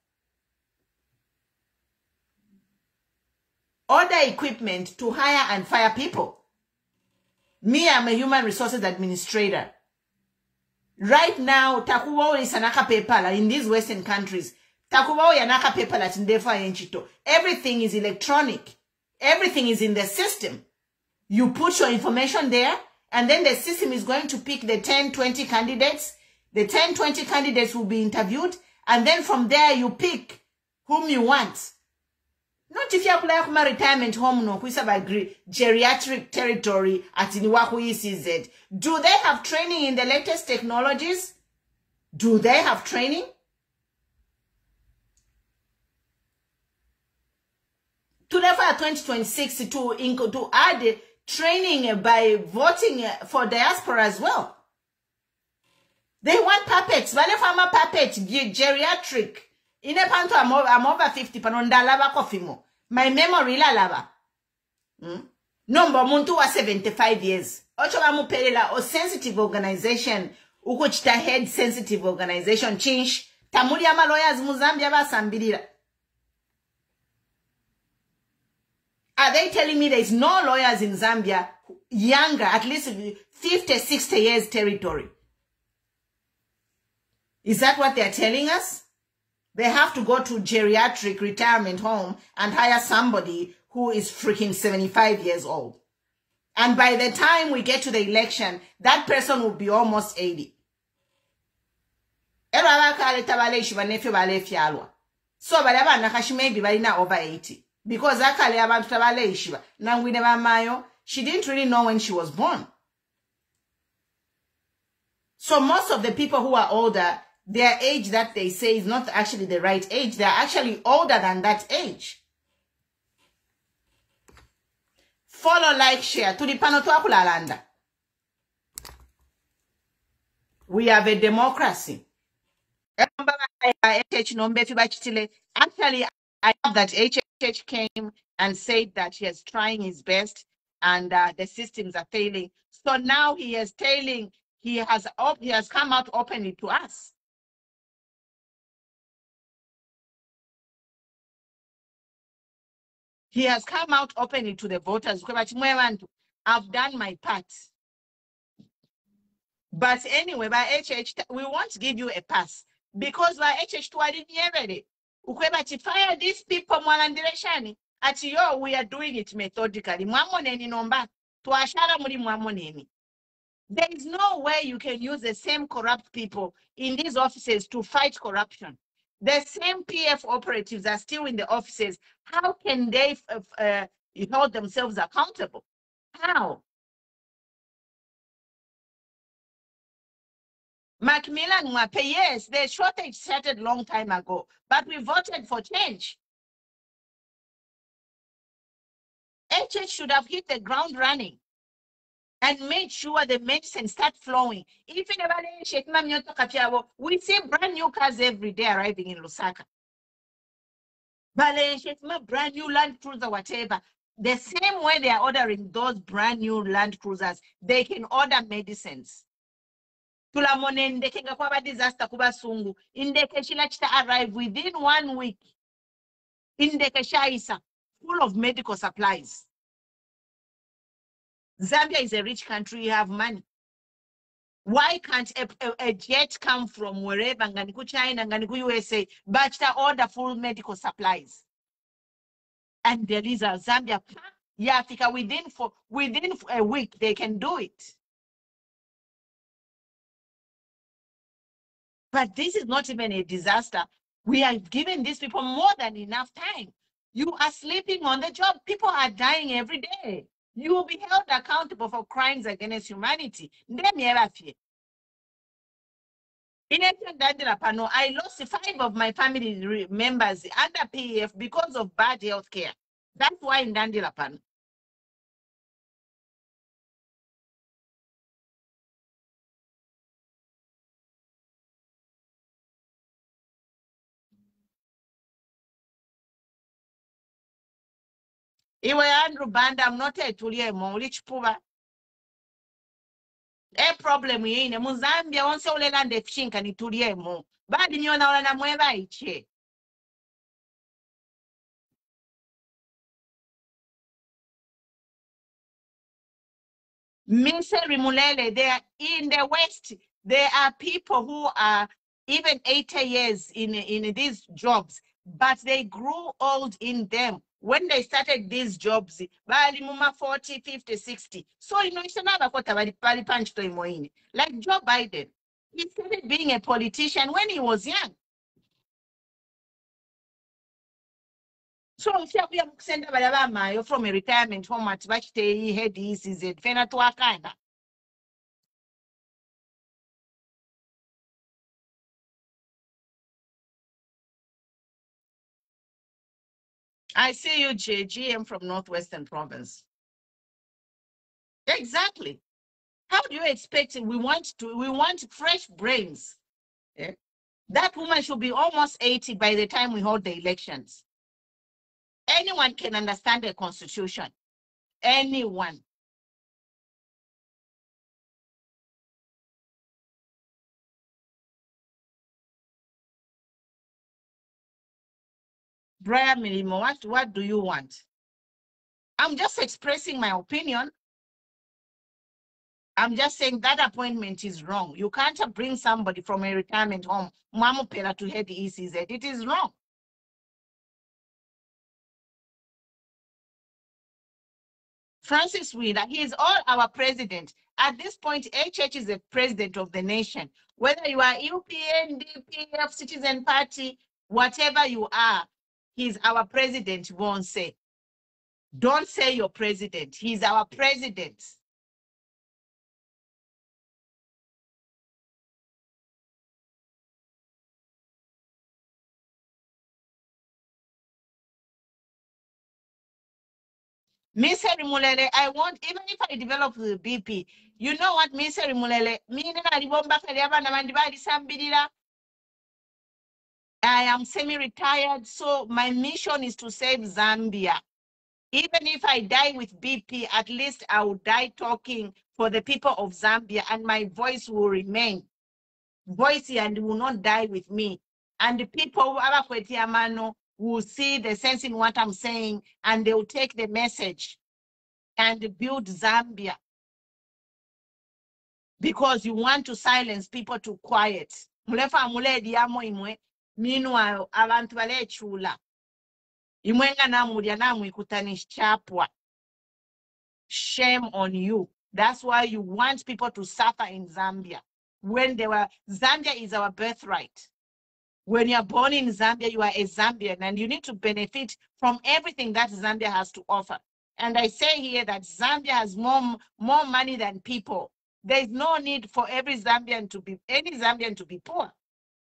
Order equipment to hire and fire people. Me, I'm a human resources administrator. Right now, takuwa is anaka pepala in these Western countries. Everything is electronic. Everything is in the system. You put your information there, and then the system is going to pick the 10, 20 candidates. The 10, 20 candidates will be interviewed, and then from there you pick whom you want. Not if you have a retirement home, no, geriatric territory at Iniwaku ECZ. Do they have training in the latest technologies? Do they have training? To the 2026 to add training by voting for diaspora as well. They want puppets. Vale farmer puppet, geriatric. Inepanto I'm over 50 panondalaba kofimo. My memory la lava. Number muntu wa 75 years. Ocho amupelela o sensitive organization. Ukochita head sensitive organization. Chinch. Tamuli ama lawyers muzambia ba sambilira. Are they telling me there is no lawyers in Zambia younger, at least 50, 60 years territory? Is that what they're telling us? They have to go to geriatric retirement home and hire somebody who is freaking 75 years old. And by the time we get to the election, that person will be almost 80. So, maybe over 80. Because she didn't really know when she was born. So most of the people who are older, their age that they say is not actually the right age. They're actually older than that age. Follow, like, share. Tulipano twakulalanda. We have a democracy. Actually, I love that HH came and said that he is trying his best and the systems are failing. So now he has come out openly to us. He has come out openly to the voters. I've done my part. But anyway, by HH, we won't give you a pass because by HH to fire these people mwalandireshani at yo we are doing it methodically. There is no way you can use the same corrupt people in these offices to fight corruption. The same PF operatives are still in the offices. How can they hold themselves accountable? How? Macmillan Mwape, yes, the shortage started long time ago, but we voted for change. HH should have hit the ground running and made sure the medicine start flowing. Even we see brand new cars every day arriving in Lusaka. Brand new Land Cruiser, whatever. The same way they are ordering those brand new Land Cruisers, they can order medicines. Tulamone ndeke nga kwaba disaster kuba sungu. Indeke shila chita arrive within 1 week. Indeke shaisa, full of medical supplies. Zambia is a rich country, you have money. Why can't a jet come from wherever, Nganiku China, Nganiku USA, but to order full medical supplies? And there is a Zambia, Africa, within a week, they can do it. But this is not even a disaster. We are giving these people more than enough time. You are sleeping on the job. People are dying every day. You will be held accountable for crimes against humanity. I lost 5 of my family members under PF because of bad health care. That's why in Dandilapano. Iwe Andrew Banda, I'm not a Tuliemo, rich poor. A problem in Muzambia, on so land de chinka ni Tuliemo. Bad in your na mueva iche. Mise Rimulele, they are in the West. There are people who are even 80 years in these jobs, but they grew old in them. When they started these jobs, bali muma 40, 50, 60. So, it's another quarter, punch to him. Like Joe Biden, he started being a politician when he was young. So, if you have sent from a retirement home at Bachte, head is it Fena to Akanda. I see you, GM from Northwestern Province. Exactly. How do you expect it? We want fresh brains. Yeah? That woman should be almost 80 by the time we hold the elections. Anyone can understand the constitution. Anyone. Brian Milimo, what do you want? I'm just expressing my opinion. I'm just saying that appointment is wrong. You can't bring somebody from a retirement home, Mamupela, to head the ECZ. It is wrong. Francis Wheeler, he is all our president. At this point, HH is the president of the nation. Whether you are UPN, DPF, Citizen Party, whatever you are, he's our president, won't say. Don't say your president. He's our president. Miss Mulele, I want, even if I develop the BP, you know what, Miss Mulele, I am semi-retired, so my mission is to save Zambia. Even if I die with BP, at least I will die talking for the people of Zambia, and my voice will remain voicey and will not die with me. And the people will see the sense in what I'm saying, and they will take the message and build Zambia. Because you want to silence people to quiet. Mulefa muledi yamo imwe, meanwhile, abantu balechula. Imwenga namulya namwikutanisha. Shame on you. That's why you want people to suffer in Zambia. Zambia is our birthright. When you're born in Zambia, you are a Zambian, and you need to benefit from everything that Zambia has to offer. And I say here that Zambia has more money than people. There's no need for any Zambian to be poor.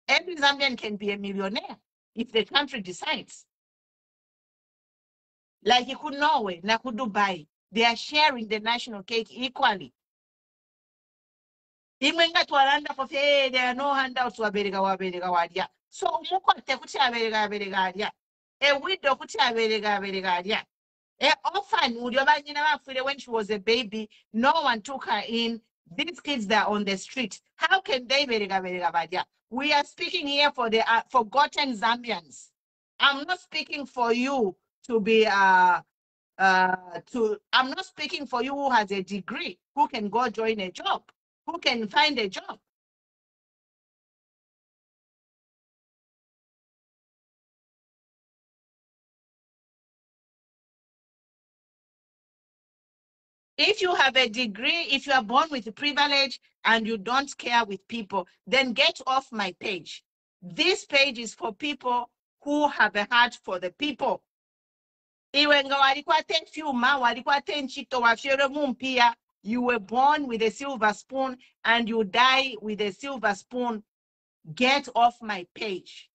Every Zambian can be a millionaire if the country decides. Like you could Norway, Naku Dubai, they are sharing the national cake equally. Imwenga twaranda for there are no handouts waberega. So umukwate kuti aberega. A widow kuti aberega. A orphan when she was a baby, no one took her in. These kids that are on the street, how can they berega? We are speaking here for the forgotten Zambians. I'm not speaking for you to be I'm not speaking for you who has a degree, who can go join a job, who can find a job. If you have a degree, if you are born with privilege and you don't care with people, then get off my page. This page is for people who have a heart for the people. You were born with a silver spoon and you die with a silver spoon. Get off my page.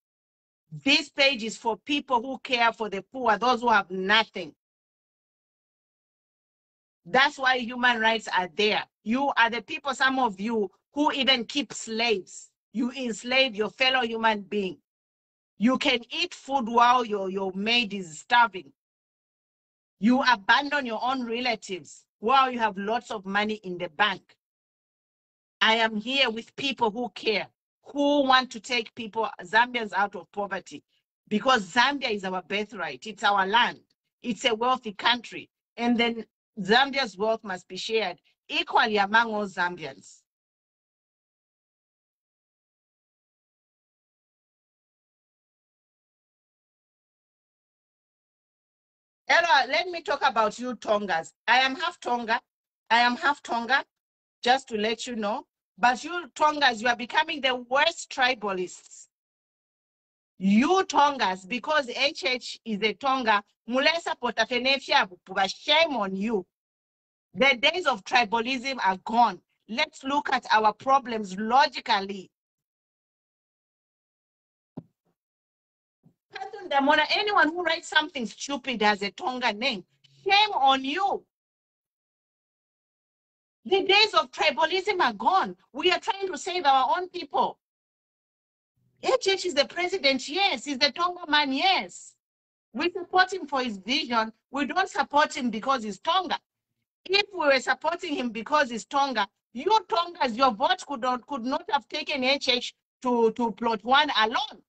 This page is for people who care for the poor, those who have nothing. That's why human rights are there. You are the people, some of you, who even keep slaves. You enslave your fellow human being. You can eat food while your maid is starving. You abandon your own relatives while you have lots of money in the bank. I am here with people who care, who want to take people, Zambians, out of poverty. Because Zambia is our birthright. It's our land. It's a wealthy country. And then Zambia's wealth must be shared equally among all Zambians. Ella, let me talk about you Tongas. I am half Tonga. Just to let you know. But you Tongas, you are becoming the worst tribalists. You Tongas, because HH is a Tonga, mulesa potafenefia bupuba, shame on you. The days of tribalism are gone. Let's look at our problems logically. Anyone who writes something stupid has a Tonga name. Shame on you. The days of tribalism are gone. We are trying to save our own people. HH is the president, yes. He's the Tonga man, yes. We support him for his vision. We don't support him because he's Tonga. If we were supporting him because he's Tonga, you Tongas, your vote could not have taken HH to plot one alone.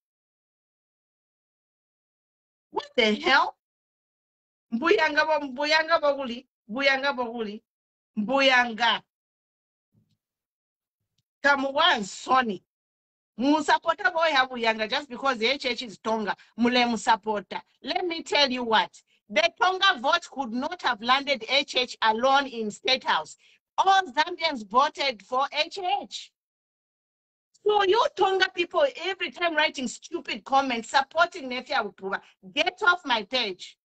What the hell? Mbuyanga baguli. Mbuyanga. Tamuwa Sony. Musapota boy have Buyanga just because the HH is Tonga. Mule Musapota. Let me tell you what. The Tonga vote could not have landed HH alone in State House. All Zambians voted for HH. So you Tonga people every time writing stupid comments supporting Nefia Upuba, get off my page.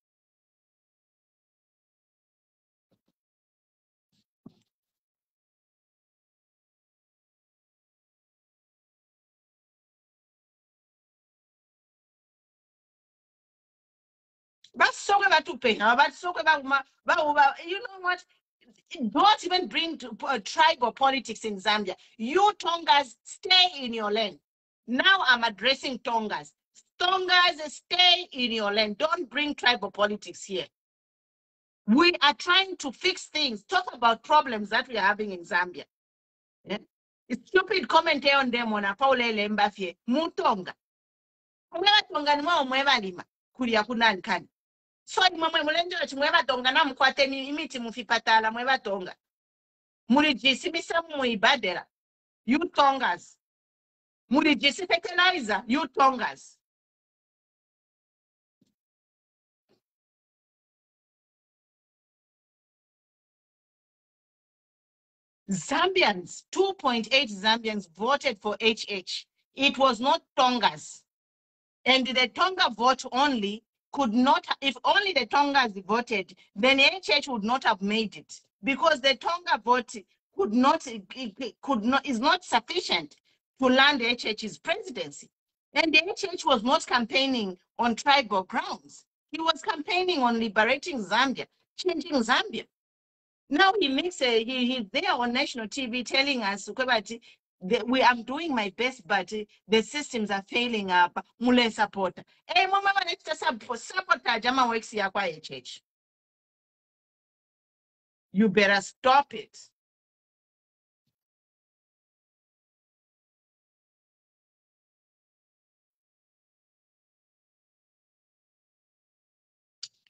You know what? Don't even bring tribal politics in Zambia. You Tongas, stay in your lane. Now I'm addressing Tongas. Tongas, stay in your lane. Don't bring tribal politics here. We are trying to fix things. Talk about problems that we are having in Zambia. Yeah? It's stupid comment on them on a Paule Lembafie. Mutonga. Tonga nwa mweva lima. Kulia kunani kani. So mwe mulenjo mweva tonga na mkwate ni imiti mufipatala mweva tonga. Mulijisibisa muibadera. You Tongas. Mulijisifetelizer. You Tongas. Zambians, 2.8 Zambians voted for HH. It was not Tongas. And the Tonga vote only could not, if only the Tongas voted, then HH would not have made it. Because the Tonga vote is not sufficient to land HH's presidency. And the HH was not campaigning on tribal grounds. He was campaigning on liberating Zambia, changing Zambia. Now he makes he's there on national TV telling us I'm doing my best, but the systems are failing up. Mule support. Hey, mama, sabotage ama works ya kwa HH. You better stop it.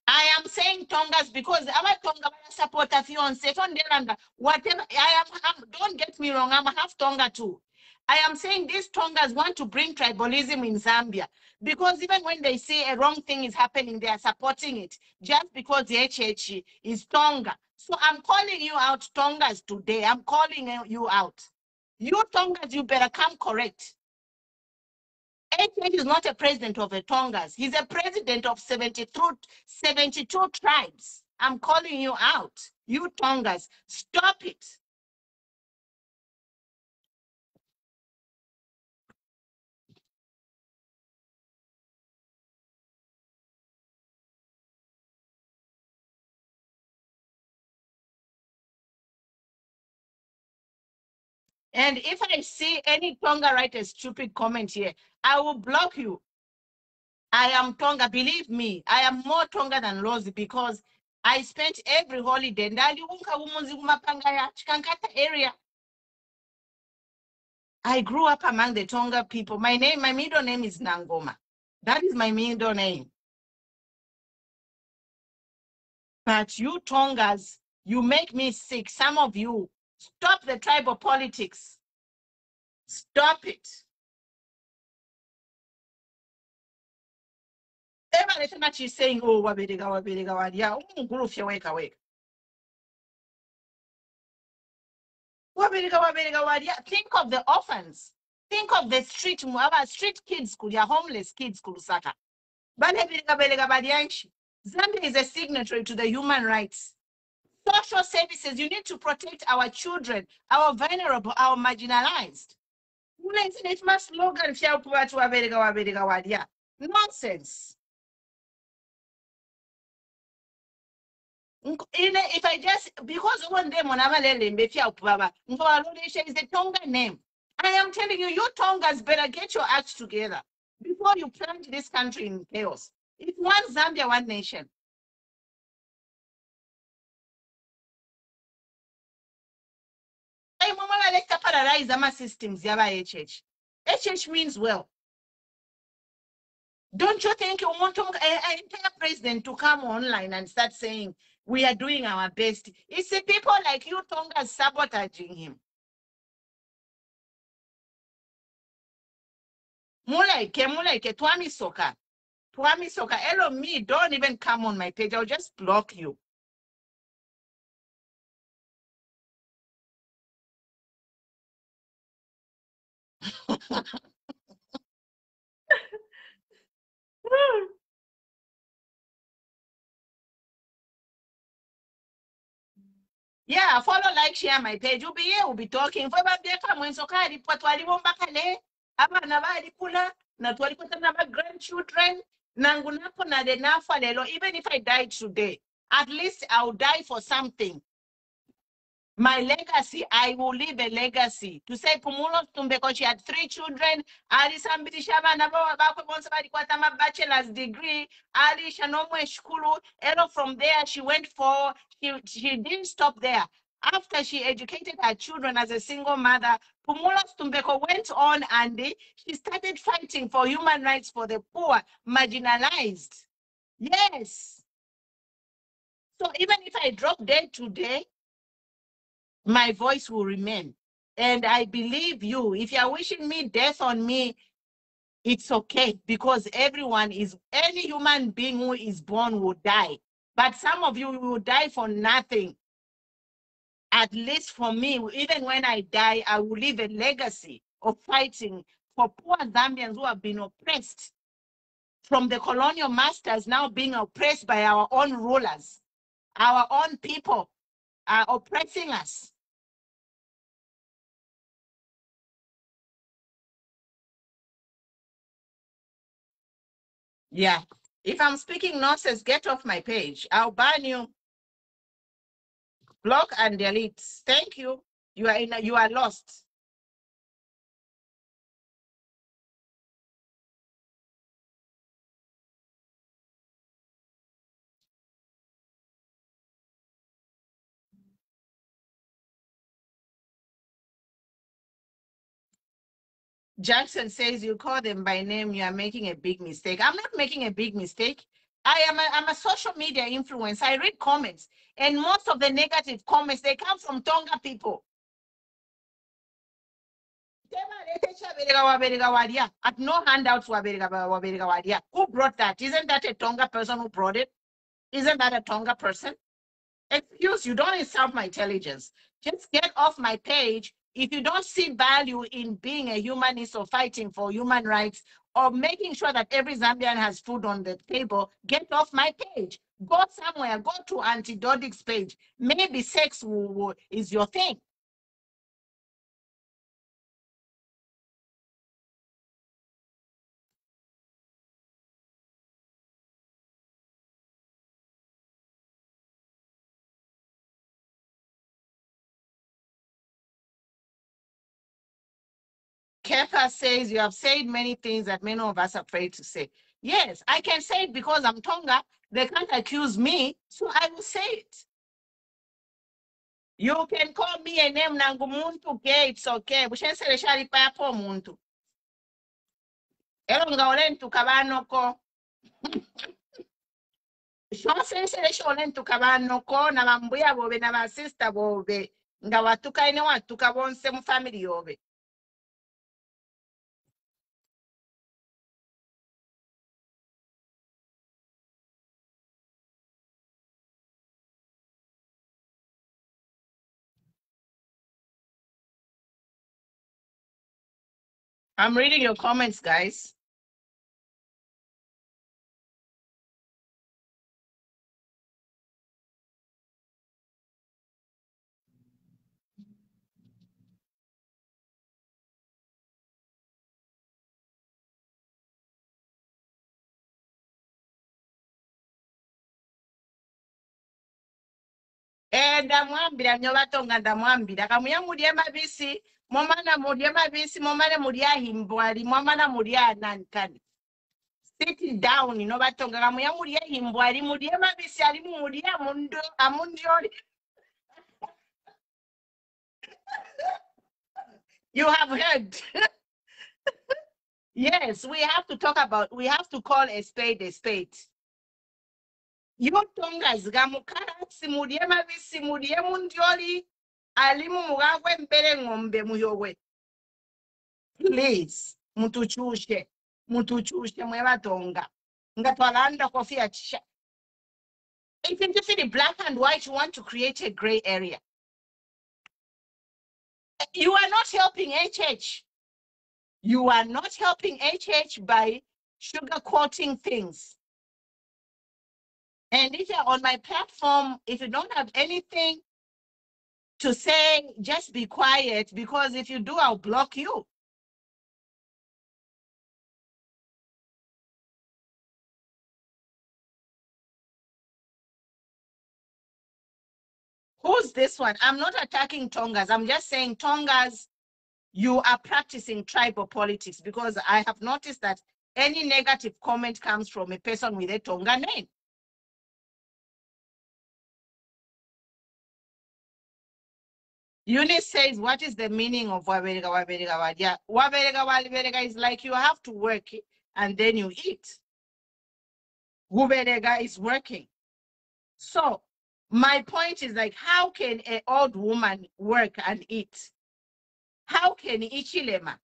I am saying Tongas because our Tonga support a fiance, whatever. Don't get me wrong, I'm half Tonga too. I am saying these Tongas want to bring tribalism in Zambia because even when they say a wrong thing is happening, they are supporting it just because the HH is Tonga. So I'm calling you out, Tongas, today. I'm calling you out. You Tongas, you better come correct. HH is not a president of the Tongas. He's a president of 72 tribes. I'm calling you out. You Tongas, stop it. And if I see any Tonga write a stupid comment here, I will block you. I am Tonga, believe me. I am more Tonga than Rosie because I spent every holiday in area. I grew up among the Tonga people. My middle name is Nangoma. That is my middle name. But you Tongas, you make me sick. Some of you, stop the tribal politics. Stop it. Every time she's saying, oh, wabediga, yeah, wake. Think of the orphans. Think of the street kids, homeless kids. Zambia is a signatory to the human rights. Social services, you need to protect our children, our vulnerable, our marginalized. Nonsense. If I just, because one day is the Tonga name. I am telling you, you Tongas better get your act together before you plunge this country in chaos. It's one Zambia, one nation. Systems, HH means well. Don't you think you want an entire president to come online and start saying, we are doing our best? It's the people like you, Tonga, sabotaging him. Mulaike, Twami Soka. Hello, me, don't even come on my page. I'll just block you. Yeah, follow, like, share my page. You'll be here, we'll be talking. Grandchildren. Nangunapo na de nafa lelo, even if I died today, at least I'll die for something. My legacy, I will leave a legacy. To say Pumulo Tumbeko, she had 3 children. Ali Sambiti Shaba Nabo Bako Bonsabadi Kwatama bachelor's degree. Ali Shanomwe Shkulu. Elo from there she went for she didn't stop there. After she educated her children as a single mother, Pumulo Tumbeko went on and she started fighting for human rights for the poor, marginalized. Yes. So even if I drop dead today, my voice will remain. And I believe you. If you're wishing me death on me, it's okay, because everyone is, any human being who is born will die. But some of you will die for nothing. At least for me, even when I die, I will leave a legacy of fighting for poor Zambians who have been oppressed from the colonial masters, now being oppressed by our own rulers. Our own people are oppressing us. Yeah. If I'm speaking nonsense, get off my page. I'll ban you. Block and delete. Thank you. You are lost. Jackson says you call them by name, you are making a big mistake. I'm not making a big mistake. I'm a social media influencer. I read comments, and most of the negative comments, they come from Tonga people. At no handouts. Who brought that? Isn't that a Tonga person who brought it? Isn't that a Tonga person? Excuse you, don't insult my intelligence. Just get off my page. If you don't see value in being a humanist or fighting for human rights or making sure that every Zambian has food on the table, get off my page. Go somewhere, go to Auntie Dodik's page. Maybe sex is your thing. Kepa says, you have said many things that many of us are afraid to say. Yes, I can say it because I'm Tonga. They can't accuse me, so I will say it. You can call me a name nangu muntu ke, it's okay. Bushensele shali pa yapo muntu. Elo nga olentu kabanoko. Shonsensele sholentu kabanoko na bambuya bobe na basista bobe. Nga watuka ine watuka bonse mu family yobe. I'm reading your comments, guys. Ndamwambira nnyo Batonga, ndamwambira kamuya mulye mabisi, momana mulye mabisi, momane mulye himbwali, momana mulye nankani. Sit down, no Batonga kamuya mulye himbwali, mulye mabisi, ali mulye amundioli. You have heard. Yes, we have to talk about, we have to call a spade a spade. You Tongas gamukarasi mulye mabisi, mulye mundioli, alimu mugagwe mbere ngombe muyowe. Please, mutuchushe mwe Batonga. Ngatwalanda kofia chisha. If you defeat black and white, you want to create a gray area. You are not helping HH. You are not helping HH by sugarcoating things. And if you're on my platform, if you don't have anything to say, just be quiet, because if you do, I'll block you. Who's this one? I'm not attacking Tongas. I'm just saying Tongas, you are practicing tribal politics, because I have noticed that any negative comment comes from a person with a Tonga name. Eunice says, what is the meaning of Waberega Waberega Wadia? Waberega Waberega is like you have to work and then you eat. Waberega is working. So my point is, like, how can an old woman work and eat? How can Ichilema,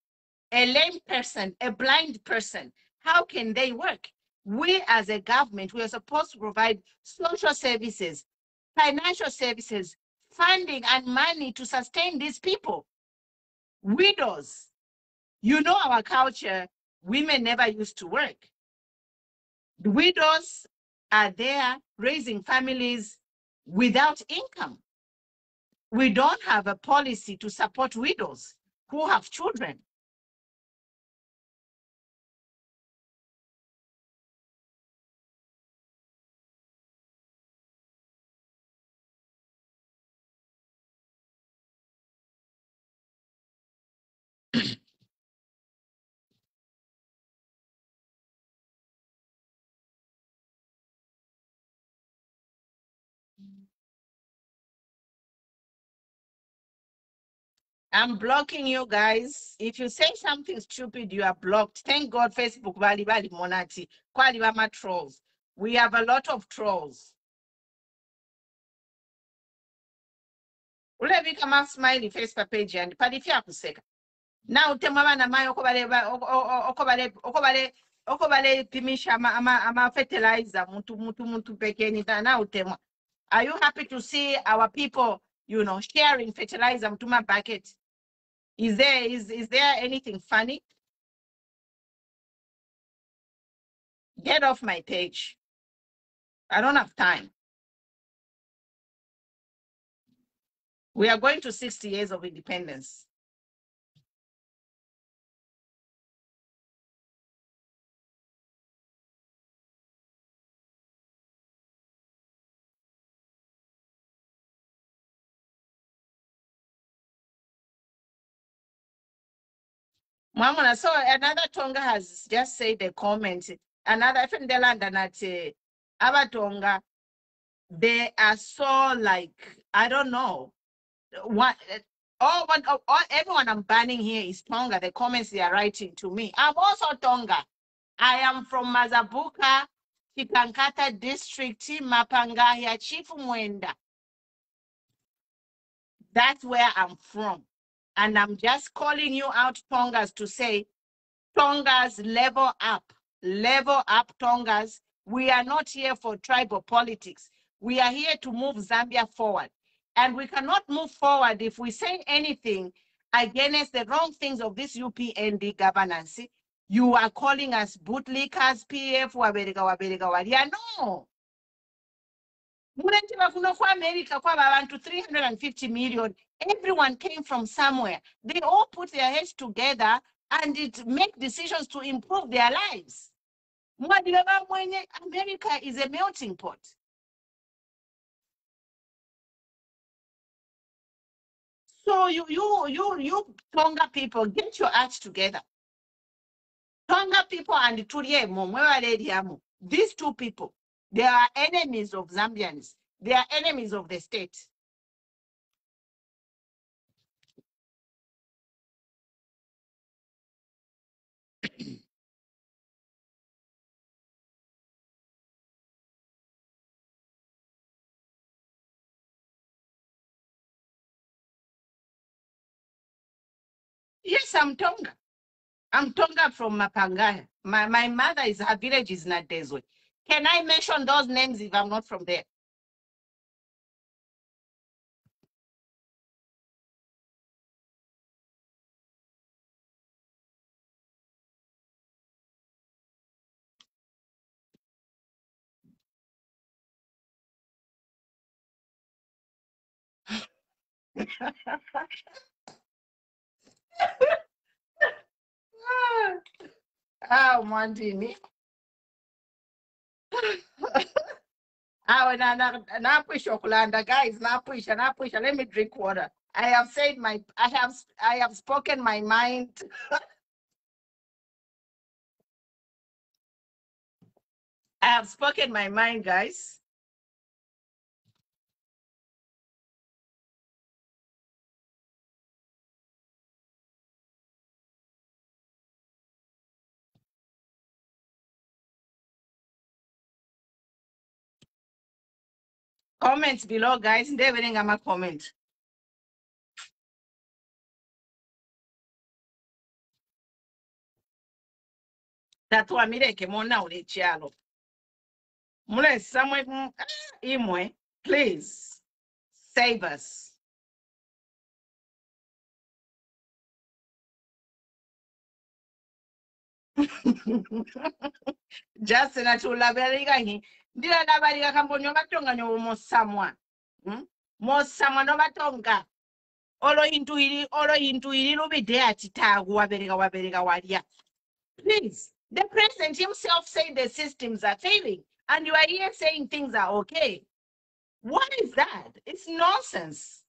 a lame person, a blind person, how can they work? We as a government, we are supposed to provide social services, financial services, funding and money to sustain these people. Widows, you know our culture, women never used to work. The widows are there raising families without income. We don't have a policy to support widows who have children. I'm blocking you guys. If you say something stupid, you are blocked. Thank God Facebook Bali Bali Monati. Kwali Mama trolls. We have a lot of trolls. Ule vika ma smiley Facebook page and padifia kuseka. Now temama na mayo okobale pimisha ama fertilizer muntu pekeni na utemwa. Are you happy to see our people, you know, sharing fertilizer mtuma bucket? Is there anything funny? Get off my page. I don't have time. We are going to 60 years of independence. Mama, so another Tonga has just said a comment. Another Fendeland and at Abatonga, they are so like, I don't know what. Everyone I'm banning here is Tonga. The comments they are writing to me. I'm also Tonga. I am from Mazabuka, Chikankata district, Mapangaya, Chief Mwenda. That's where I'm from. And I'm just calling you out, Tongas, to say, Tongas, level up, Tongas. We are not here for tribal politics. We are here to move Zambia forward. And we cannot move forward if we say anything against the wrong things of this UPND governance. You are calling us bootlickers, PF, waberega. No. America, 350 million. Everyone came from somewhere. They all put their heads together and it make decisions to improve their lives. America is a melting pot. So you Tonga people, get your act together. Tonga people and Turiemo, these two people, they are enemies of Zambians. They are enemies of the state. Yes, I'm Tonga. I'm Tonga from Mapangaya. My mother is, her village is Nadezwe. Can I mention those names if I'm not from there? Oh, Mandini. Oh, na push Okulanda, guys, na push. Let me drink water. I have spoken my mind. I have spoken my mind, guys. Comments below, guys. Never a comment. That's why mireke mona ule chialo. Mule somewhere imwe, please save us. Just na tulaberika hi. Ndira nabarika kambonyo batonga nyo mosamwa. Mosamwa no batonga. Olo intuiri lubide atitagu waberika walia. Please, the president himself said the systems are failing, and you are here saying things are okay. What is that? It's nonsense.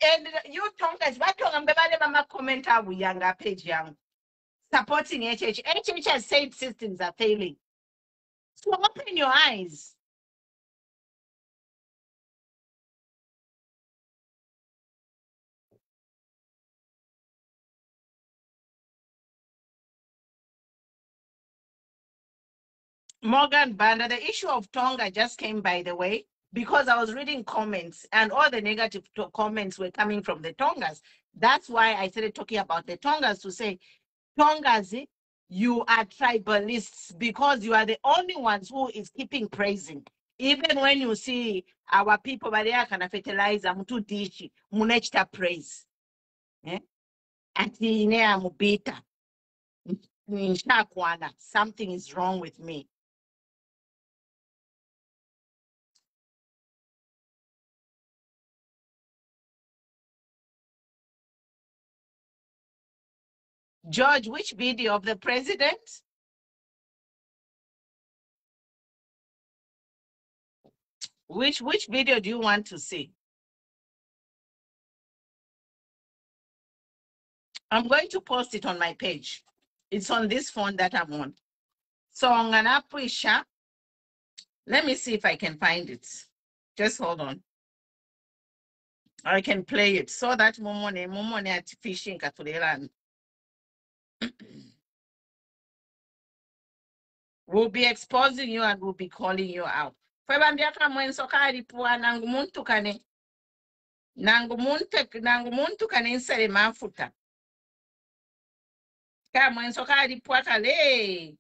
And you Tongas, what mama commenter we younger page young supporting HH. HH has said systems are failing. So open your eyes. Morgan Banda, the issue of Tonga just came, by the way, because I was reading comments and all the negative comments were coming from the Tongas. That's why I started talking about the Tongas to say, Tongas, you are tribalists because you are the only ones who is keeping praising. Even when you see our people, but they are kind of fertilizer, mutu dishi, munechta praise. Ati inea mubita. Something is wrong with me. George, which video of the president? Which video do you want to see? I'm going to post it on my page. It's on this phone that I'm on. So I'm gonna push. Let me see if I can find it. Just hold on. I can play it so that momone at fishing katuleran. We'll be exposing you and we'll be calling you out. Febambiaka mwenso kari puwa nangumuntu kane. Nangumuntu kane insere mafuta. Ka mwenso kari puwa kale.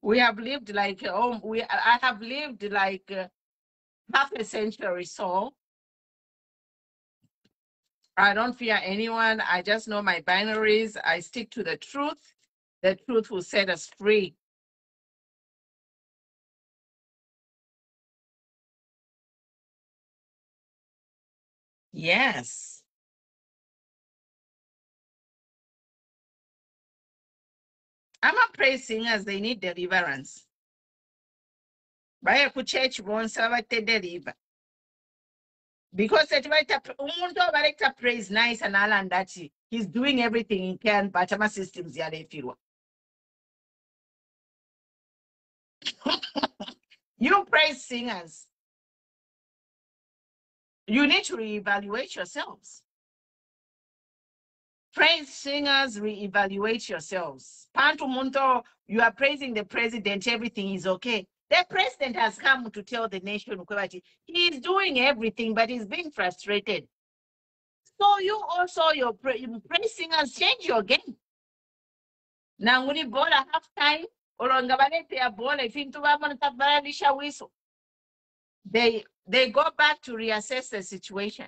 We have lived like I have lived like half a century, so I don't fear anyone. I just know my binaries. I stick to the truth. The truth will set us free. Yes. I'm a praise singers, they need deliverance. Baya ku church won't deliver. Because umuntu obalekta praise nice and all and that he's doing everything he can, but my systems yalefirwa. You praise singers. You need to reevaluate yourselves. Praise singers, reevaluate yourselves. Pantu Munto, you are praising the president, everything is okay. The president has come to tell the nation he's doing everything, but he's being frustrated. So you also, your praise singers, change your game. Nanguni bola half time, or ongabalete a bola, if into whistle. They go back to reassess the situation.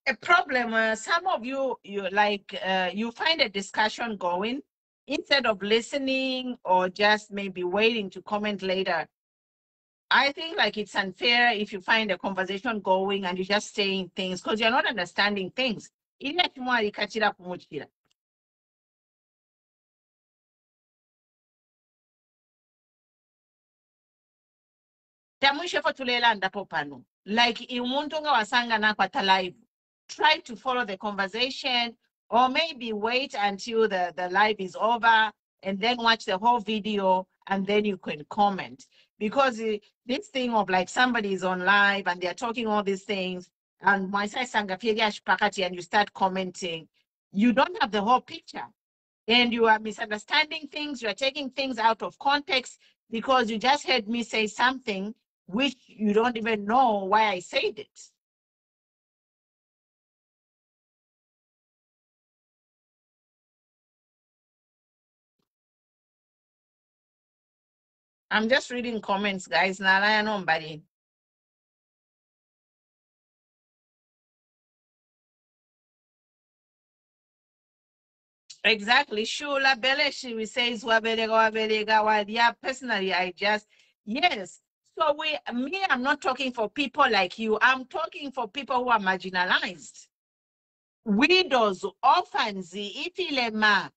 a problem. Some of you like you find a discussion going instead of listening or just maybe waiting to comment later. I think like it's unfair if you find a conversation going and you're just saying things because you're not understanding things. Like umuntu nga wasanga nakwata live, try to follow the conversation or maybe wait until the live is over and then watch the whole video and then you can comment. Because this thing of like somebody is on live and they're talking all these things and and you start commenting, you don't have the whole picture. And you are misunderstanding things, you are taking things out of context because you just heard me say something which you don't even know why I said it. I'm just reading comments, guys. Nobody. Exactly. Shula Beleshi says Wabelega. Yeah, personally, I just yes. So I'm not talking for people like you. I'm talking for people who are marginalized. Widows, orphans, ifilema,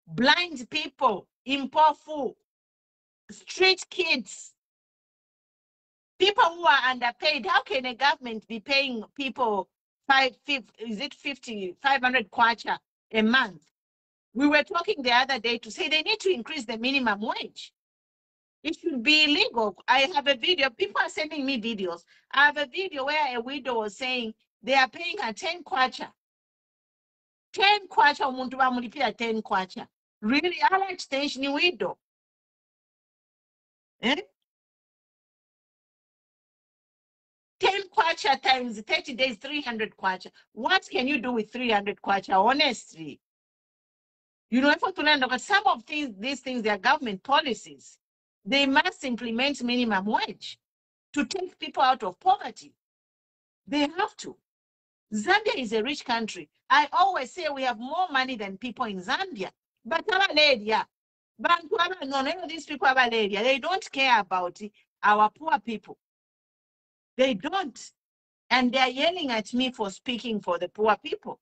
blind people, impofu, street kids, people who are underpaid. How can a government be paying people 500 kwacha a month? We were talking the other day to say they need to increase the minimum wage. It should be illegal. I have a video. People are sending me videos. I have a video where a widow was saying they are paying her 10 kwacha. 10 kwacha, umuntu bamulipia 10 kwacha. Really, I like station widow. Eh? 10 kwacha times 30 days, 300 kwacha. What can you do with 300 kwacha, honestly? You know, effort to learn, but some of these things, they are government policies. They must implement minimum wage to take people out of poverty. They have to. Zambia is a rich country. I always say we have more money than people in Zambia. But these people they don't care about our poor people. They don't. And they're yelling at me for speaking for the poor people.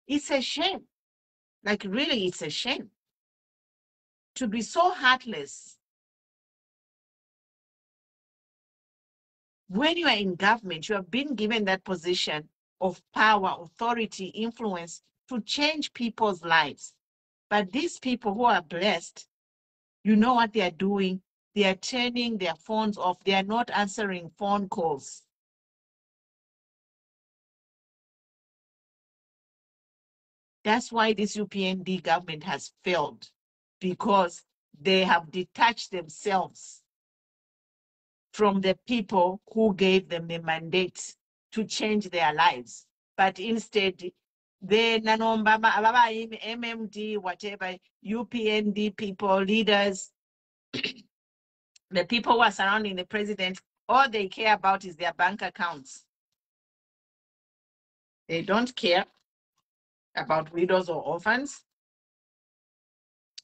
It's a shame. Like, really, it's a shame to be so heartless. When you are in government, you have been given that position of power, authority, influence to change people's lives. But these people who are blessed, you know what they are doing? They are turning their phones off. They are not answering phone calls. That's why this UPND government has failed, because they have detached themselves from the people who gave them the mandate to change their lives. But instead, the MMD, whatever, UPND people, leaders, the people who are surrounding the president, all they care about is their bank accounts. They don't care about widows or orphans.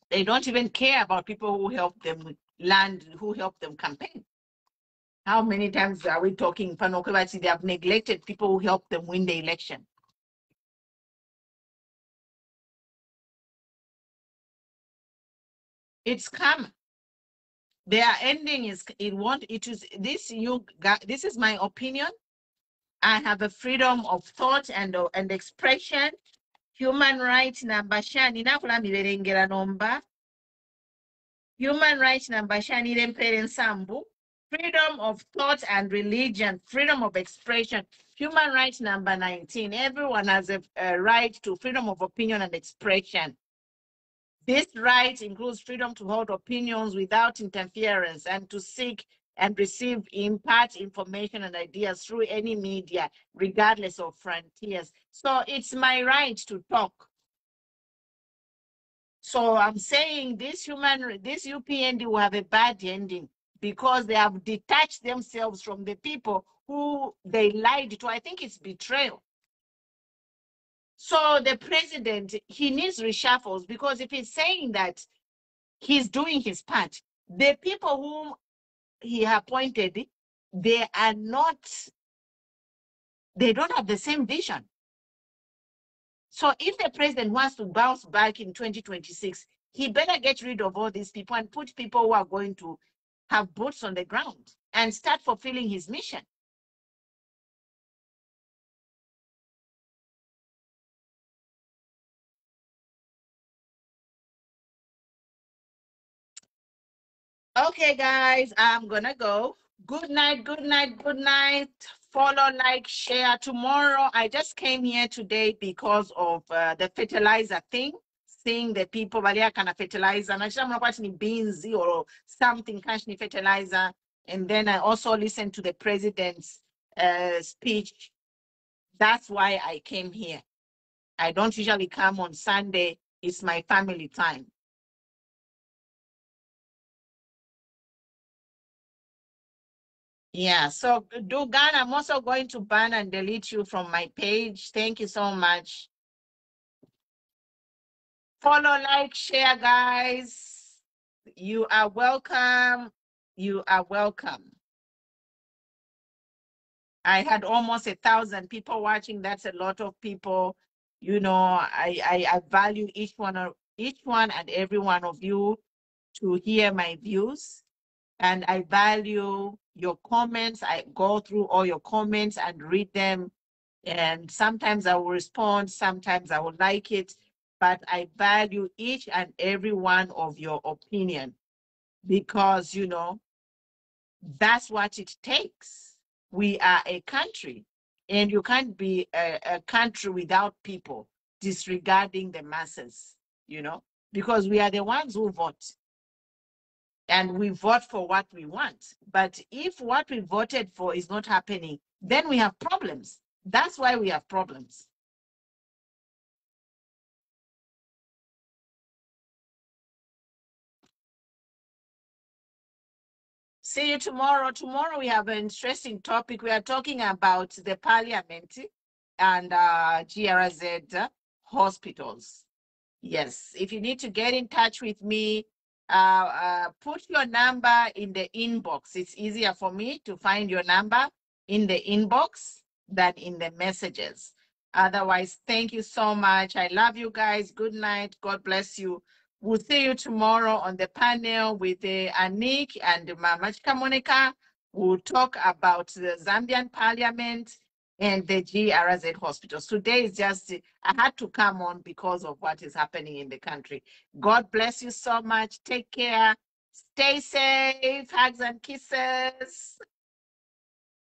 They don't even care about people who help them land, who help them campaign. How many times are we talking, they have neglected people who help them win the election? It's come. Their ending is this is my opinion. I have a freedom of thought and expression. Human rights number shani nakulamiberengera nomba. Human rights number shani remperensambu. Freedom of thought and religion, freedom of expression. Human rights number 19. Everyone has a right to freedom of opinion and expression. This right includes freedom to hold opinions without interference and to seek and receive, impart information and ideas through any media, regardless of frontiers. So it's my right to talk. So I'm saying this UPND will have a bad ending because they have detached themselves from the people who they lied to. I think it's betrayal. So the president, he needs reshuffles, because if he's saying that he's doing his part, the people whom he appointed, they are not, they don't have the same vision. So if the president wants to bounce back in 2026, he better get rid of all these people and put people who are going to have boots on the ground and start fulfilling his mission. Okay, guys, I'm gonna go. Good night, good night, good night. Follow, like, share. Tomorrow, I just came here today because of the fertilizer thing. Seeing the people, valia kana fertilizer, na chama kwati ni beans or something, cash ni fertilizer. And then I also listened to the president's speech. That's why I came here. I don't usually come on Sunday. It's my family time. Yeah, so Dugan, I'm also going to ban and delete you from my page. Thank you so much. Follow, like, share, guys. You are welcome. You are welcome. I had almost 1,000 people watching. That's a lot of people. You know, I value each one and every one of you to hear my views. And I value your comments. I go through all your comments and read them. And sometimes I will respond, sometimes I will like it, but I value each and every one of your opinion, because, you know, that's what it takes. We are a country, and you can't be a country without people disregarding the masses, you know, because we are the ones who vote. And we vote for what we want. But if what we voted for is not happening, then we have problems. That's why we have problems. See you tomorrow. Tomorrow we have an interesting topic. We are talking about the parliament and GRZ hospitals. Yes, if you need to get in touch with me, put your number in the inbox. It's easier for me to find your number in the inbox than in the messages. Otherwise, thank you so much. I love you guys. Good night. God bless you. We'll see you tomorrow on the panel with Anik and Mama Monica. We'll talk about the Zambian parliament and the GRZ hospitals. Today is just, I had to come on because of what is happening in the country. God bless you so much. Take care. Stay safe. Hugs and kisses.